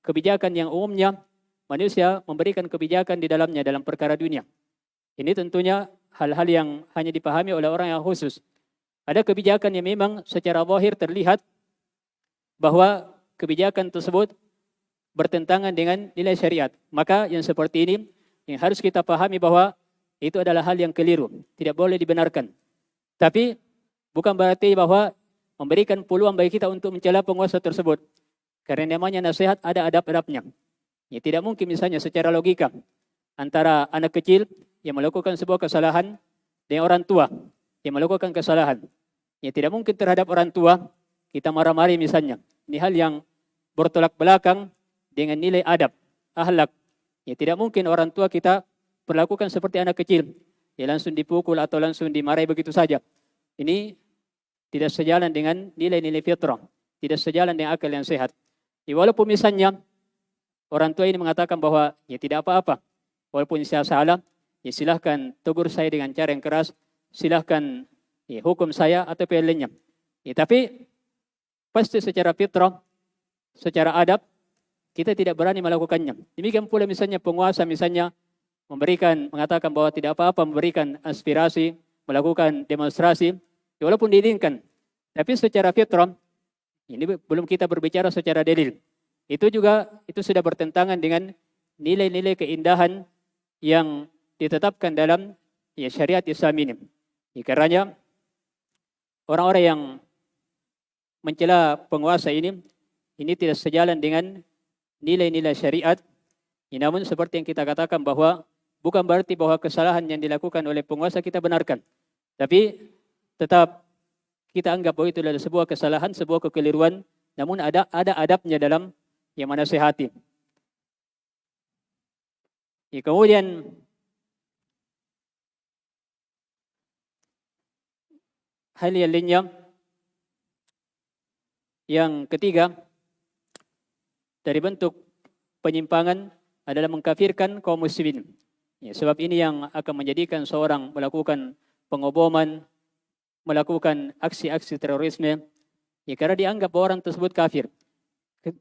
kebijakan yang umumnya manusia memberikan kebijakan di dalamnya dalam perkara dunia. Ini tentunya hal-hal yang hanya dipahami oleh orang yang khusus. Ada kebijakan yang memang secara zahir terlihat bahwa kebijakan tersebut bertentangan dengan nilai syariat. Maka yang seperti ini yang harus kita pahami bahwa itu adalah hal yang keliru, tidak boleh dibenarkan. Tapi bukan berarti bahwa memberikan peluang bagi kita untuk mencela penguasa tersebut. Karena namanya nasihat ada adab-adabnya. Ya, tidak mungkin misalnya secara logika antara anak kecil yang melakukan sebuah kesalahan dengan orang tua yang melakukan kesalahan. Ya, tidak mungkin terhadap orang tua kita marah-marah misalnya. Ini hal yang bertolak belakang dengan nilai adab, akhlak. Ya, tidak mungkin orang tua kita perlakukan seperti anak kecil. Ya, langsung dipukul atau langsung dimarahi begitu saja. Ini tidak sejalan dengan nilai-nilai fitrah, tidak sejalan dengan akal yang sehat. Ya, walaupun misalnya orang tua ini mengatakan bahwa ya tidak apa-apa, walaupun saya salah, ya silahkan tegur saya dengan cara yang keras, silahkan ya, hukum saya atau yang lainnya. Ya, tapi pasti secara fitrah, secara adab, kita tidak berani melakukannya. Demikian pula misalnya penguasa misalnya mengatakan bahwa tidak apa-apa memberikan aspirasi, melakukan demonstrasi, walaupun diizinkan. Tapi secara fitrah, ini belum kita berbicara secara dalil. Itu sudah bertentangan dengan nilai-nilai keindahan yang ditetapkan dalam ya, syariat Islam ini. Ya, karenanya orang-orang yang mencela penguasa ini tidak sejalan dengan nilai-nilai syariat. Ya, namun seperti yang kita katakan bahwa bukan berarti bahwa kesalahan yang dilakukan oleh penguasa kita benarkan. Tapi tetap kita anggap bahwa itu adalah sebuah kesalahan, sebuah kekeliruan, namun ada adabnya dalam yang menasihati. Ya, kemudian hal yang lainnya, yang ketiga dari bentuk penyimpangan adalah mengkafirkan kaum muslimin. Ya, sebab ini yang akan menjadikan seorang melakukan pengoboman, melakukan aksi-aksi terorisme, ya karena dianggap bahwa orang tersebut kafir.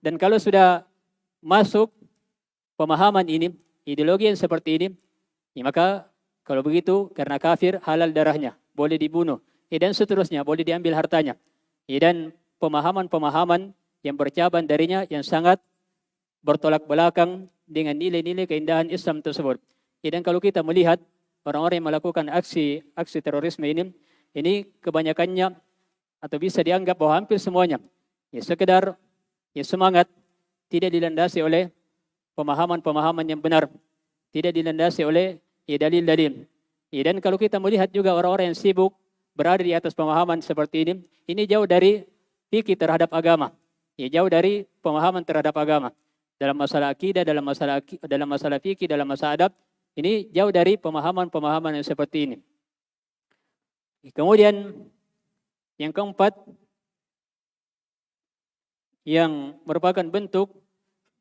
Dan kalau sudah masuk pemahaman ini, ideologi yang seperti ini, ya maka kalau begitu karena kafir halal darahnya, boleh dibunuh, ya dan seterusnya, boleh diambil hartanya. Ya, dan pemahaman-pemahaman yang bercabang darinya yang sangat bertolak belakang dengan nilai-nilai keindahan Islam tersebut. Ya, dan kalau kita melihat orang-orang yang melakukan aksi terorisme ini kebanyakannya atau bisa dianggap bahwa hampir semuanya ya sekedar ya semangat, tidak dilandasi oleh pemahaman-pemahaman yang benar, tidak dilandasi oleh ya dalil-dalil. Ya, dan kalau kita melihat juga orang-orang yang sibuk berada di atas pemahaman seperti ini jauh dari fikih terhadap agama. Ya, jauh dari pemahaman terhadap agama. Dalam masalah akidah, dalam masalah fikih, dalam masalah adab, ini jauh dari pemahaman-pemahaman yang seperti ini. Kemudian yang keempat, yang merupakan bentuk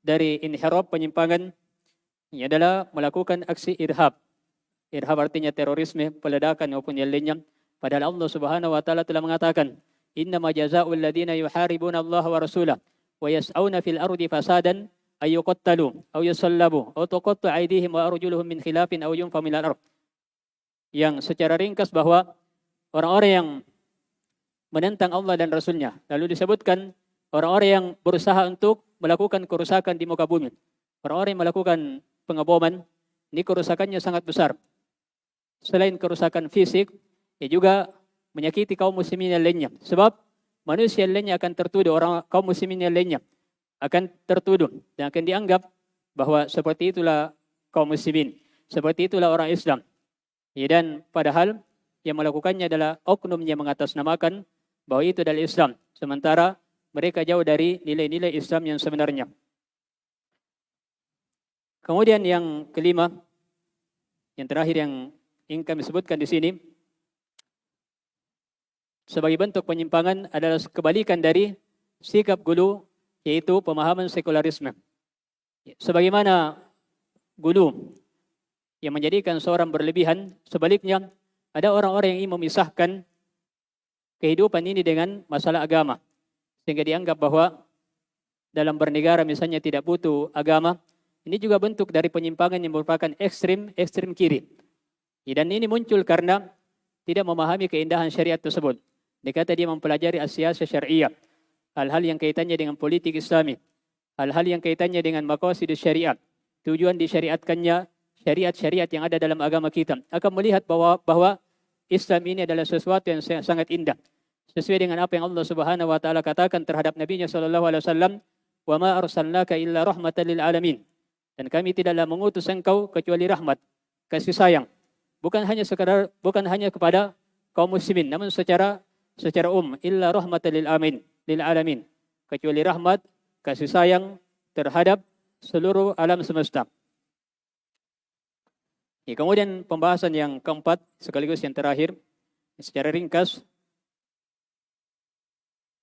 dari inhiraf penyimpangan, ini adalah melakukan aksi irhab. Irhab artinya terorisme, peledakan maupun yang lainnya. Padahal Allah Subhanahu wa taala telah mengatakan, "Innama jazaa'ul ladzina yuharibuna Allah wa rasulahu wa yas'auna fil ardi fasadan ay yuqattalu aw yusallabu aw tuqatta aydihim wa arjuluhum min khilafin aw yunfa min al-ard." Yang secara ringkas bahwa orang-orang yang menentang Allah dan Rasulnya, lalu disebutkan orang-orang yang berusaha untuk melakukan kerusakan di muka bumi. Orang-orang yang melakukan pengeboman, ini kerusakannya sangat besar. Selain kerusakan fisik, ia juga menyakiti kaum muslimin yang lainnya. Sebab manusia yang lainnya akan tertuduh, kaum muslimin yang lainnya akan tertuduh dan akan dianggap bahwa seperti itulah kaum muslimin, seperti itulah orang Islam. Ya, dan padahal yang melakukannya adalah oknum yang mengatasnamakan bahwa itu adalah Islam, sementara mereka jauh dari nilai-nilai Islam yang sebenarnya. Kemudian yang kelima, yang terakhir yang ingin kami sebutkan di sini, sebagai bentuk penyimpangan adalah kebalikan dari sikap gulu, yaitu pemahaman sekularisme. Sebagaimana gulu yang menjadikan seorang berlebihan, sebaliknya Ada orang-orang yang ingin memisahkan kehidupan ini dengan masalah agama. Sehingga dianggap bahwa dalam bernegara misalnya tidak butuh agama. Ini juga bentuk dari penyimpangan yang merupakan ekstrim kiri. Dan ini muncul karena tidak memahami keindahan syariat tersebut. Dikata dia mempelajari as-siyasah syariah, hal-hal yang kaitannya dengan politik Islami, hal-hal yang kaitannya dengan maqasid syariat, tujuan disyariatkannya syariat-syariat yang ada dalam agama kita, akan melihat bahwa Islam ini adalah sesuatu yang sangat indah, sesuai dengan apa yang Allah Subhanahu wa taala katakan terhadap Nabi-Nya sallallahu alaihi wasallam, "Wa ma arsalnaka illa rahmatan lil alamin." Dan kami tidaklah mengutus engkau kecuali rahmat, kasih sayang. Bukan hanya kepada kaum muslimin, namun secara illa rahmatan lil alamin. Kecuali rahmat, kasih sayang terhadap seluruh alam semesta. Kemudian pembahasan yang keempat sekaligus yang terakhir secara ringkas,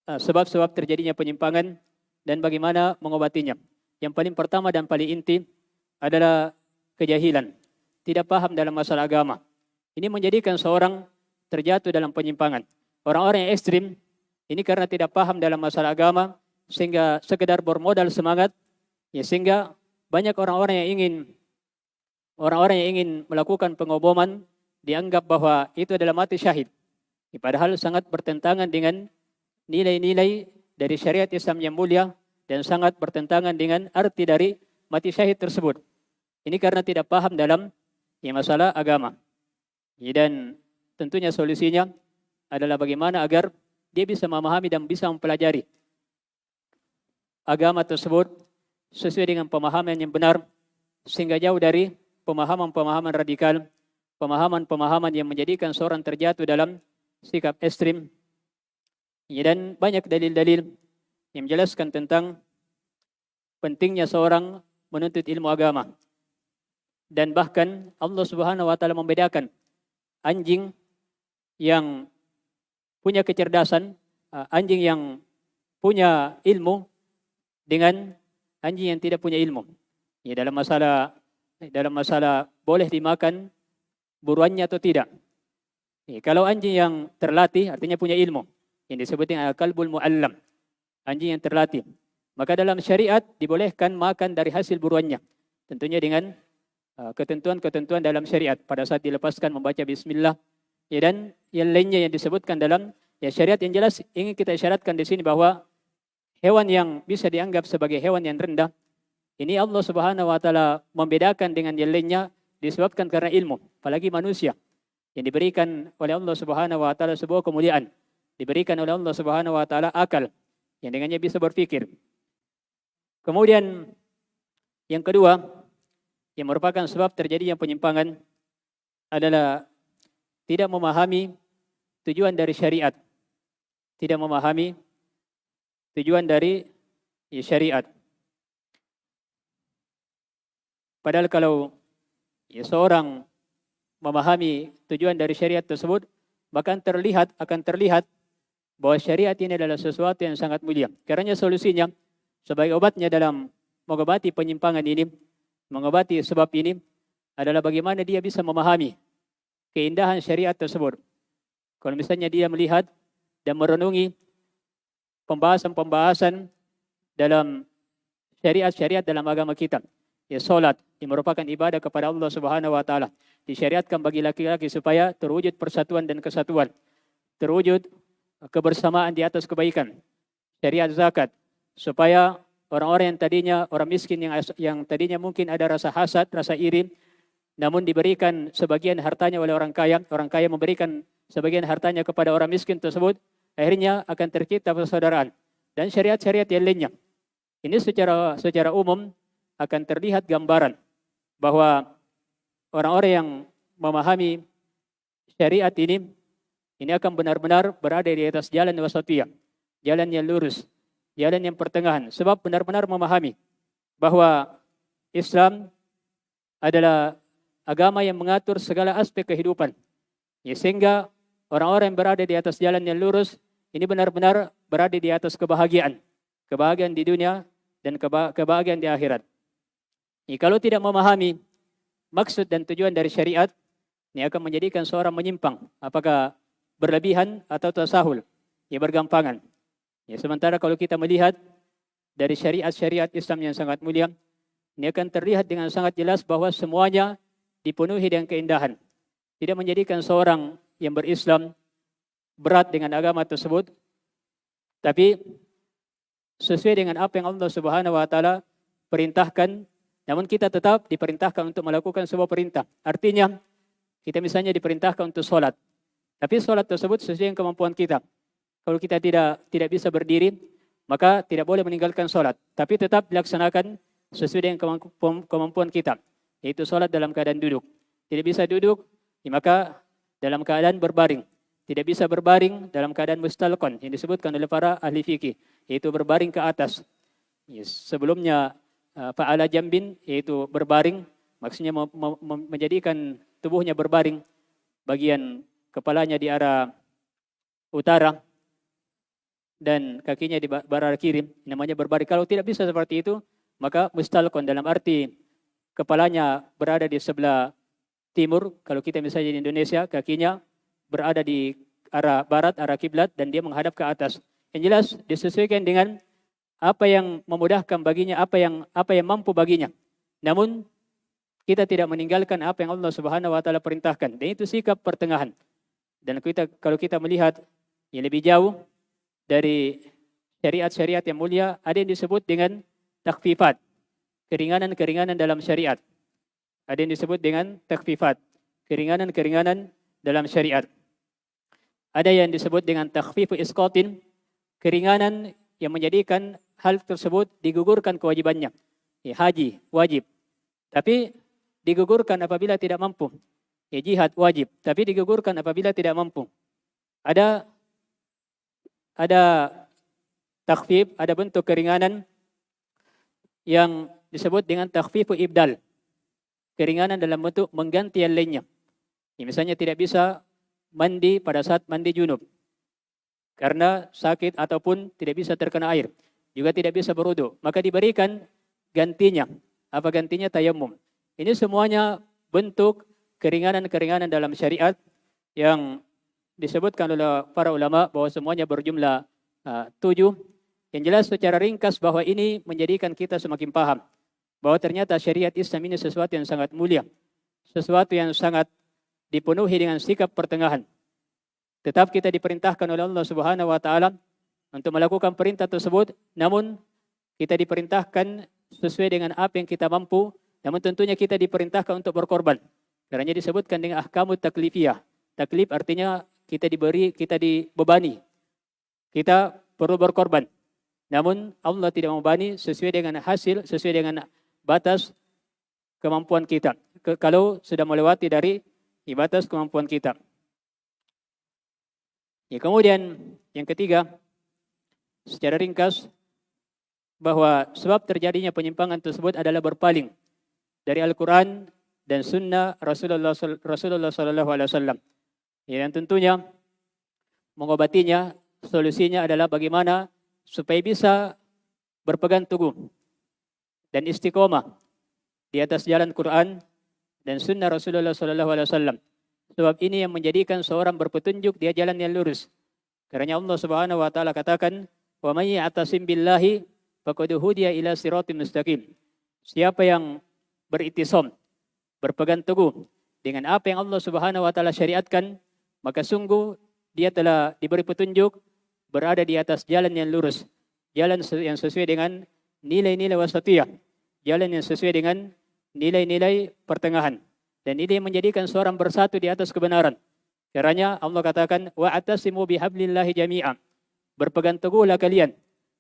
sebab-sebab terjadinya penyimpangan dan bagaimana mengobatinya. Yang paling pertama dan paling inti adalah kejahilan, tidak paham dalam masalah agama. Ini menjadikan seorang terjatuh dalam penyimpangan. Orang-orang yang ekstrim ini karena tidak paham dalam masalah agama, sehingga sekedar bermodal semangat, sehingga banyak orang-orang yang ingin melakukan pengoboman dianggap bahwa itu adalah mati syahid. Padahal sangat bertentangan dengan nilai-nilai dari syariat Islam yang mulia dan sangat bertentangan dengan arti dari mati syahid tersebut. Ini karena tidak paham dalam masalah agama. Dan tentunya solusinya adalah bagaimana agar dia bisa memahami dan bisa mempelajari agama tersebut sesuai dengan pemahaman yang benar, sehingga jauh dari pemahaman-pemahaman radikal, pemahaman-pemahaman yang menjadikan seorang terjatuh dalam sikap ekstrim. Dan banyak dalil-dalil yang menjelaskan tentang pentingnya seorang menuntut ilmu agama. Dan bahkan Allah Subhanahu wa taala membedakan anjing yang punya kecerdasan, anjing yang punya ilmu dengan anjing yang tidak punya ilmu. Dalam masalah boleh dimakan buruannya atau tidak. Kalau anjing yang terlatih artinya punya ilmu, yang disebut dengan al-qalbul mu'allam, anjing yang terlatih, maka dalam syariat dibolehkan makan dari hasil buruannya, tentunya dengan ketentuan-ketentuan dalam syariat pada saat dilepaskan membaca bismillah, dan yang lainnya yang disebutkan dalam syariat. Yang jelas ingin kita isyaratkan di sini bahwa hewan yang bisa dianggap sebagai hewan yang rendah ini Allah Subhanahu wa taala membedakan dengan yang lainnya disebabkan karena ilmu, apalagi manusia yang diberikan oleh Allah Subhanahu wa taala sebuah kemuliaan, diberikan oleh Allah Subhanahu wa taala akal yang dengannya bisa berpikir. Kemudian yang kedua yang merupakan sebab terjadinya penyimpangan adalah tidak memahami tujuan dari syariat. Tidak memahami tujuan dari syariat. Padahal kalau seorang memahami tujuan dari syariat tersebut, bahkan akan terlihat bahwa syariat ini adalah sesuatu yang sangat mulia. Karena solusinya sebagai obatnya dalam mengobati penyimpangan ini, mengobati sebab ini adalah bagaimana dia bisa memahami keindahan syariat tersebut. Kalau misalnya dia melihat dan merenungi pembahasan dalam syariat-syariat dalam agama kita. Salat yang merupakan ibadah kepada Allah Subhanahu wa taala disyariatkan bagi laki-laki supaya terwujud persatuan dan kesatuan, terwujud kebersamaan di atas kebaikan. Syariat zakat supaya orang-orang yang tadinya orang miskin yang tadinya mungkin ada rasa hasad, rasa iri, namun diberikan sebagian hartanya oleh orang kaya memberikan sebagian hartanya kepada orang miskin tersebut, akhirnya akan tercipta persaudaraan. Dan syariat-syariat yang lainnya. Ini secara umum akan terlihat gambaran bahwa orang-orang yang memahami syariat ini akan benar-benar berada di atas jalan wasatiyah, jalan yang lurus, jalan yang pertengahan. Sebab benar-benar memahami bahwa Islam adalah agama yang mengatur segala aspek kehidupan. Sehingga orang-orang yang berada di atas jalan yang lurus ini benar-benar berada di atas kebahagiaan. Kebahagiaan di dunia dan kebahagiaan di akhirat. Kalau tidak memahami maksud dan tujuan dari syariat, Ini akan menjadikan seorang menyimpang, apakah berlebihan atau tasahul, ya bergampangan. Ya, sementara kalau kita melihat dari syariat-syariat Islam yang sangat mulia, ini akan terlihat dengan sangat jelas bahwa semuanya dipenuhi dengan keindahan. Tidak menjadikan seorang yang berislam berat dengan agama tersebut, tapi sesuai dengan apa yang Allah Subhanahu wa taala perintahkan, namun kita tetap diperintahkan untuk melakukan sebuah perintah. Artinya, kita misalnya diperintahkan untuk sholat, tapi sholat tersebut sesuai dengan kemampuan kita. Kalau kita tidak bisa berdiri, maka tidak boleh meninggalkan sholat, tapi tetap dilaksanakan sesuai dengan kemampuan kita, yaitu sholat dalam keadaan duduk. Tidak bisa duduk, maka dalam keadaan berbaring. Tidak bisa berbaring dalam keadaan mustalqan, yang disebutkan oleh para ahli fikih, yaitu berbaring ke atas. Sebelumnya fa'ala jambin, yaitu berbaring, maksudnya menjadikan tubuhnya berbaring, bagian kepalanya di arah utara dan kakinya di arah kiri, namanya berbaring. Kalau tidak bisa seperti itu, maka mustalqan dalam arti kepalanya berada di sebelah timur. Kalau kita misalnya di Indonesia, kakinya berada di arah barat, arah kiblat, dan dia menghadap ke atas. Yang jelas disesuaikan dengan apa yang memudahkan baginya, apa yang mampu baginya. Namun kita tidak meninggalkan apa yang Allah Subhanahu wa taala perintahkan. Dan itu sikap pertengahan. Dan kalau kita melihat yang lebih jauh dari syariat-syariat yang mulia, ada yang disebut dengan takhfifat, keringanan-keringanan dalam syariat. Ada yang disebut dengan takhfifat, keringanan-keringanan dalam syariat. Ada yang disebut dengan takhfifu isqatin, keringanan yang menjadikan hal tersebut digugurkan kewajibannya. Haji wajib, tapi digugurkan apabila tidak mampu. Jihad wajib, tapi digugurkan apabila tidak mampu. Ada takhfif, ada bentuk keringanan yang disebut dengan takhfifu ibdal, keringanan dalam bentuk mengganti yang lainnya. Misalnya tidak bisa mandi pada saat mandi junub karena sakit ataupun tidak bisa terkena air, juga tidak bisa berwudu, maka diberikan gantinya. Apa gantinya? Tayammum. Ini semuanya bentuk keringanan-keringanan dalam syariat yang disebutkan oleh para ulama bahwa semuanya berjumlah 7. Yang jelas secara ringkas bahwa ini menjadikan kita semakin paham bahwa ternyata syariat Islam ini sesuatu yang sangat mulia, sesuatu yang sangat dipenuhi dengan sikap pertengahan. Tetap kita diperintahkan oleh Allah Subhanahu wa taala untuk melakukan perintah tersebut, namun kita diperintahkan sesuai dengan apa yang kita mampu, namun tentunya kita diperintahkan untuk berkorban. Karena disebutkan dengan ahkamut taklifiyah. Taklif artinya kita dibebani. Kita perlu berkorban. Namun Allah tidak membebani sesuai dengan hasil, sesuai dengan batas kemampuan kita. Kalau sudah melewati dari batas kemampuan kita. Kemudian yang ketiga, secara ringkas, bahwa sebab terjadinya penyimpangan tersebut adalah berpaling dari Al-Quran dan Sunnah Rasulullah SAW. Dan tentunya mengobatinya, solusinya adalah bagaimana supaya bisa berpegang teguh dan istiqomah di atas jalan Quran dan Sunnah Rasulullah SAW. Sebab ini yang menjadikan seorang berpetunjuk dia jalan yang lurus. Karena Allah Subhanahu wa taala katakan, "Wa may ya'tasim billahi faqad hudiya ila siratim mustaqim." Siapa yang beritisam, berpegang teguh dengan apa yang Allah Subhanahu wa taala syariatkan, maka sungguh dia telah diberi petunjuk berada di atas jalan yang lurus, jalan yang sesuai dengan nilai-nilai wasatiyah, jalan yang sesuai dengan nilai-nilai pertengahan. Dan ini menjadikan seorang bersatu di atas kebenaran. Karena Allah katakan, wa'atasimu bihablillahi jami'a. Berpegang teguhlah kalian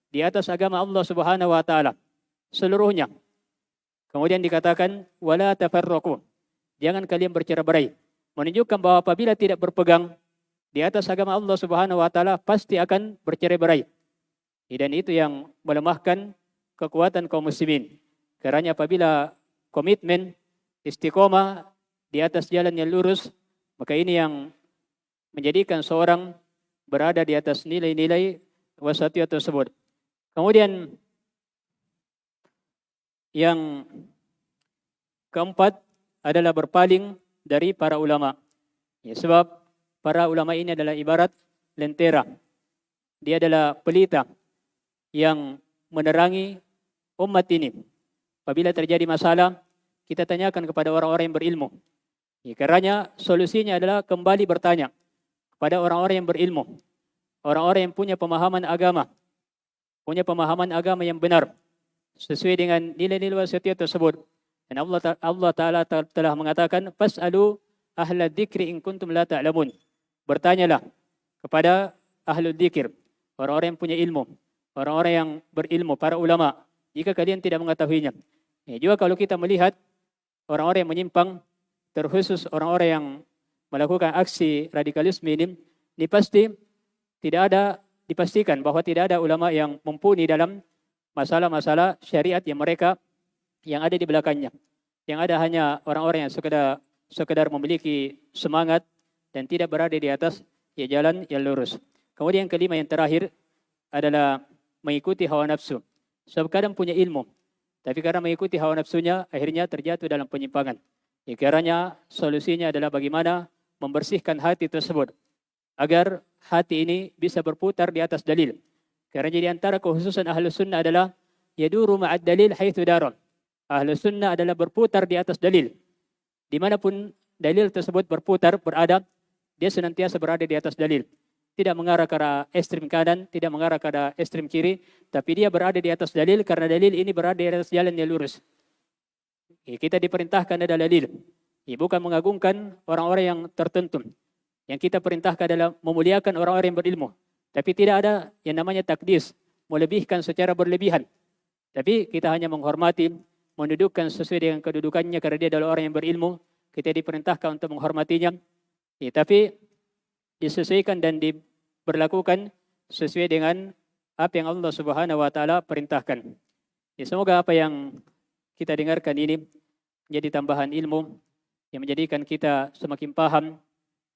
di atas agama Allah Subhanahu wa taala seluruhnya. Kemudian dikatakan, wala tafarraqu. Jangan kalian bercerai-berai. Menunjukkan bahwa apabila tidak berpegang di atas agama Allah Subhanahu wa taala pasti akan bercerai-berai. Dan itu yang melemahkan kekuatan kaum muslimin. Karena apabila komitmen istiqomah di atas jalan yang lurus, maka ini yang menjadikan seorang berada di atas nilai-nilai wasatiyah tersebut. Kemudian yang keempat adalah berpaling dari para ulama. Ya, sebab para ulama ini adalah ibarat lentera. Dia adalah pelita yang menerangi umat ini. Apabila terjadi masalah, kita tanyakan kepada orang-orang yang berilmu. Ya, karenanya solusinya adalah kembali bertanya kepada orang-orang yang berilmu. Orang-orang yang punya pemahaman agama yang benar sesuai dengan nilai-nilai wasatiyah tersebut. Dan Allah Ta'ala telah mengatakan, "Fas'alu ahla dzikri in kuntum la ta'lamun." Bertanyalah kepada ahlu dzikir, orang-orang yang punya ilmu, orang-orang yang berilmu, para ulama, jika kalian tidak mengetahuinya. Ya, juga kalau kita melihat orang-orang yang menyimpang, terkhusus orang-orang yang melakukan aksi radikalisme ini pasti tidak ada, dipastikan bahwa tidak ada ulama yang mumpuni dalam masalah-masalah syariat yang ada di belakangnya. Yang ada hanya orang-orang yang sekedar memiliki semangat dan tidak berada di atas jalan yang lurus. Kemudian yang kelima, yang terakhir adalah mengikuti hawa nafsu. Sebab kadang punya ilmu, tapi karena mengikuti hawa nafsunya akhirnya terjatuh dalam penyimpangan. Karena solusinya adalah bagaimana membersihkan hati tersebut agar hati ini bisa berputar di atas dalil. Karena di antara kekhususan Ahlus Sunnah adalah yaduru ma'ad dalil haitsu dara. Ahlus Sunnah adalah berputar di atas dalil. Dimanapun dalil tersebut berada, dia senantiasa berada di atas dalil. Tidak mengarah ke arah ekstrem kanan, tidak mengarah ke arah ekstrem kiri, tapi dia berada di atas dalil karena dalil ini berada di atas jalan yang lurus. Kita diperintahkan adalah dalil. Bukan mengagungkan orang-orang yang tertentu. Yang kita perintahkan adalah memuliakan orang-orang yang berilmu. Tapi tidak ada yang namanya takdis, melebihkan secara berlebihan. Tapi kita hanya menghormati, mendudukkan sesuai dengan kedudukannya karena dia adalah orang yang berilmu. Kita diperintahkan untuk menghormatinya. Tapi disesuaikan dan diberlakukan sesuai dengan apa yang Allah Subhanahu wa taala perintahkan. Semoga apa yang kita dengarkan ini menjadi tambahan ilmu yang menjadikan kita semakin paham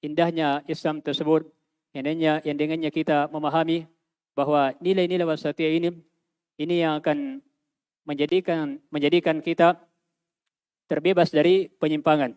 indahnya Islam tersebut, yang dengannya kita memahami bahwa nilai-nilai wasatiyah ini yang akan menjadikan kita terbebas dari penyimpangan.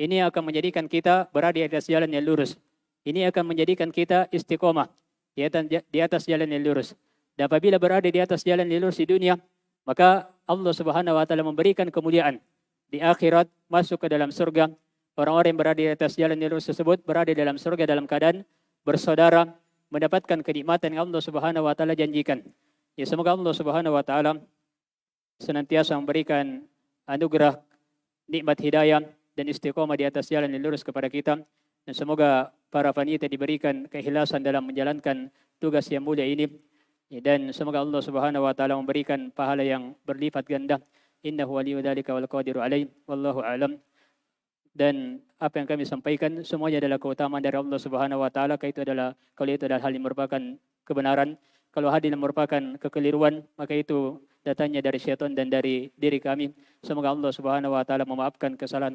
Ini akan menjadikan kita berada di atas jalan yang lurus. Ini akan menjadikan kita istiqomah di atas jalan yang lurus. Dan apabila berada di atas jalan yang lurus di dunia, maka Allah Subhanahu wa taala memberikan kemuliaan di akhirat, masuk ke dalam surga. Orang-orang yang berada di atas jalan yang lurus tersebut berada di dalam surga dalam keadaan bersaudara, mendapatkan kenikmatan yang Allah Subhanahu wa taala janjikan. Semoga Allah Subhanahu wa taala senantiasa memberikan anugerah nikmat hidayah dan istiqomah di atas jalan yang lurus kepada kita. Dan semoga para panitia diberikan keikhlasan dalam menjalankan tugas yang mulia ini. Dan semoga Allah Subhanahu wa taala memberikan pahala yang berlipat ganda. Innahu waliyyu dzalika wal qadiru alaihi. Wallahu a'lam. Dan apa yang kami sampaikan semuanya adalah keutamaan dari Allah Subhanahu wa taala. Kalau itu adalah hal yang merupakan kebenaran, kalau hadis yang merupakan kekeliruan, maka itu datangnya dari syaitan dan dari diri kami. Semoga Allah Subhanahu wa taala memaafkan kesalahan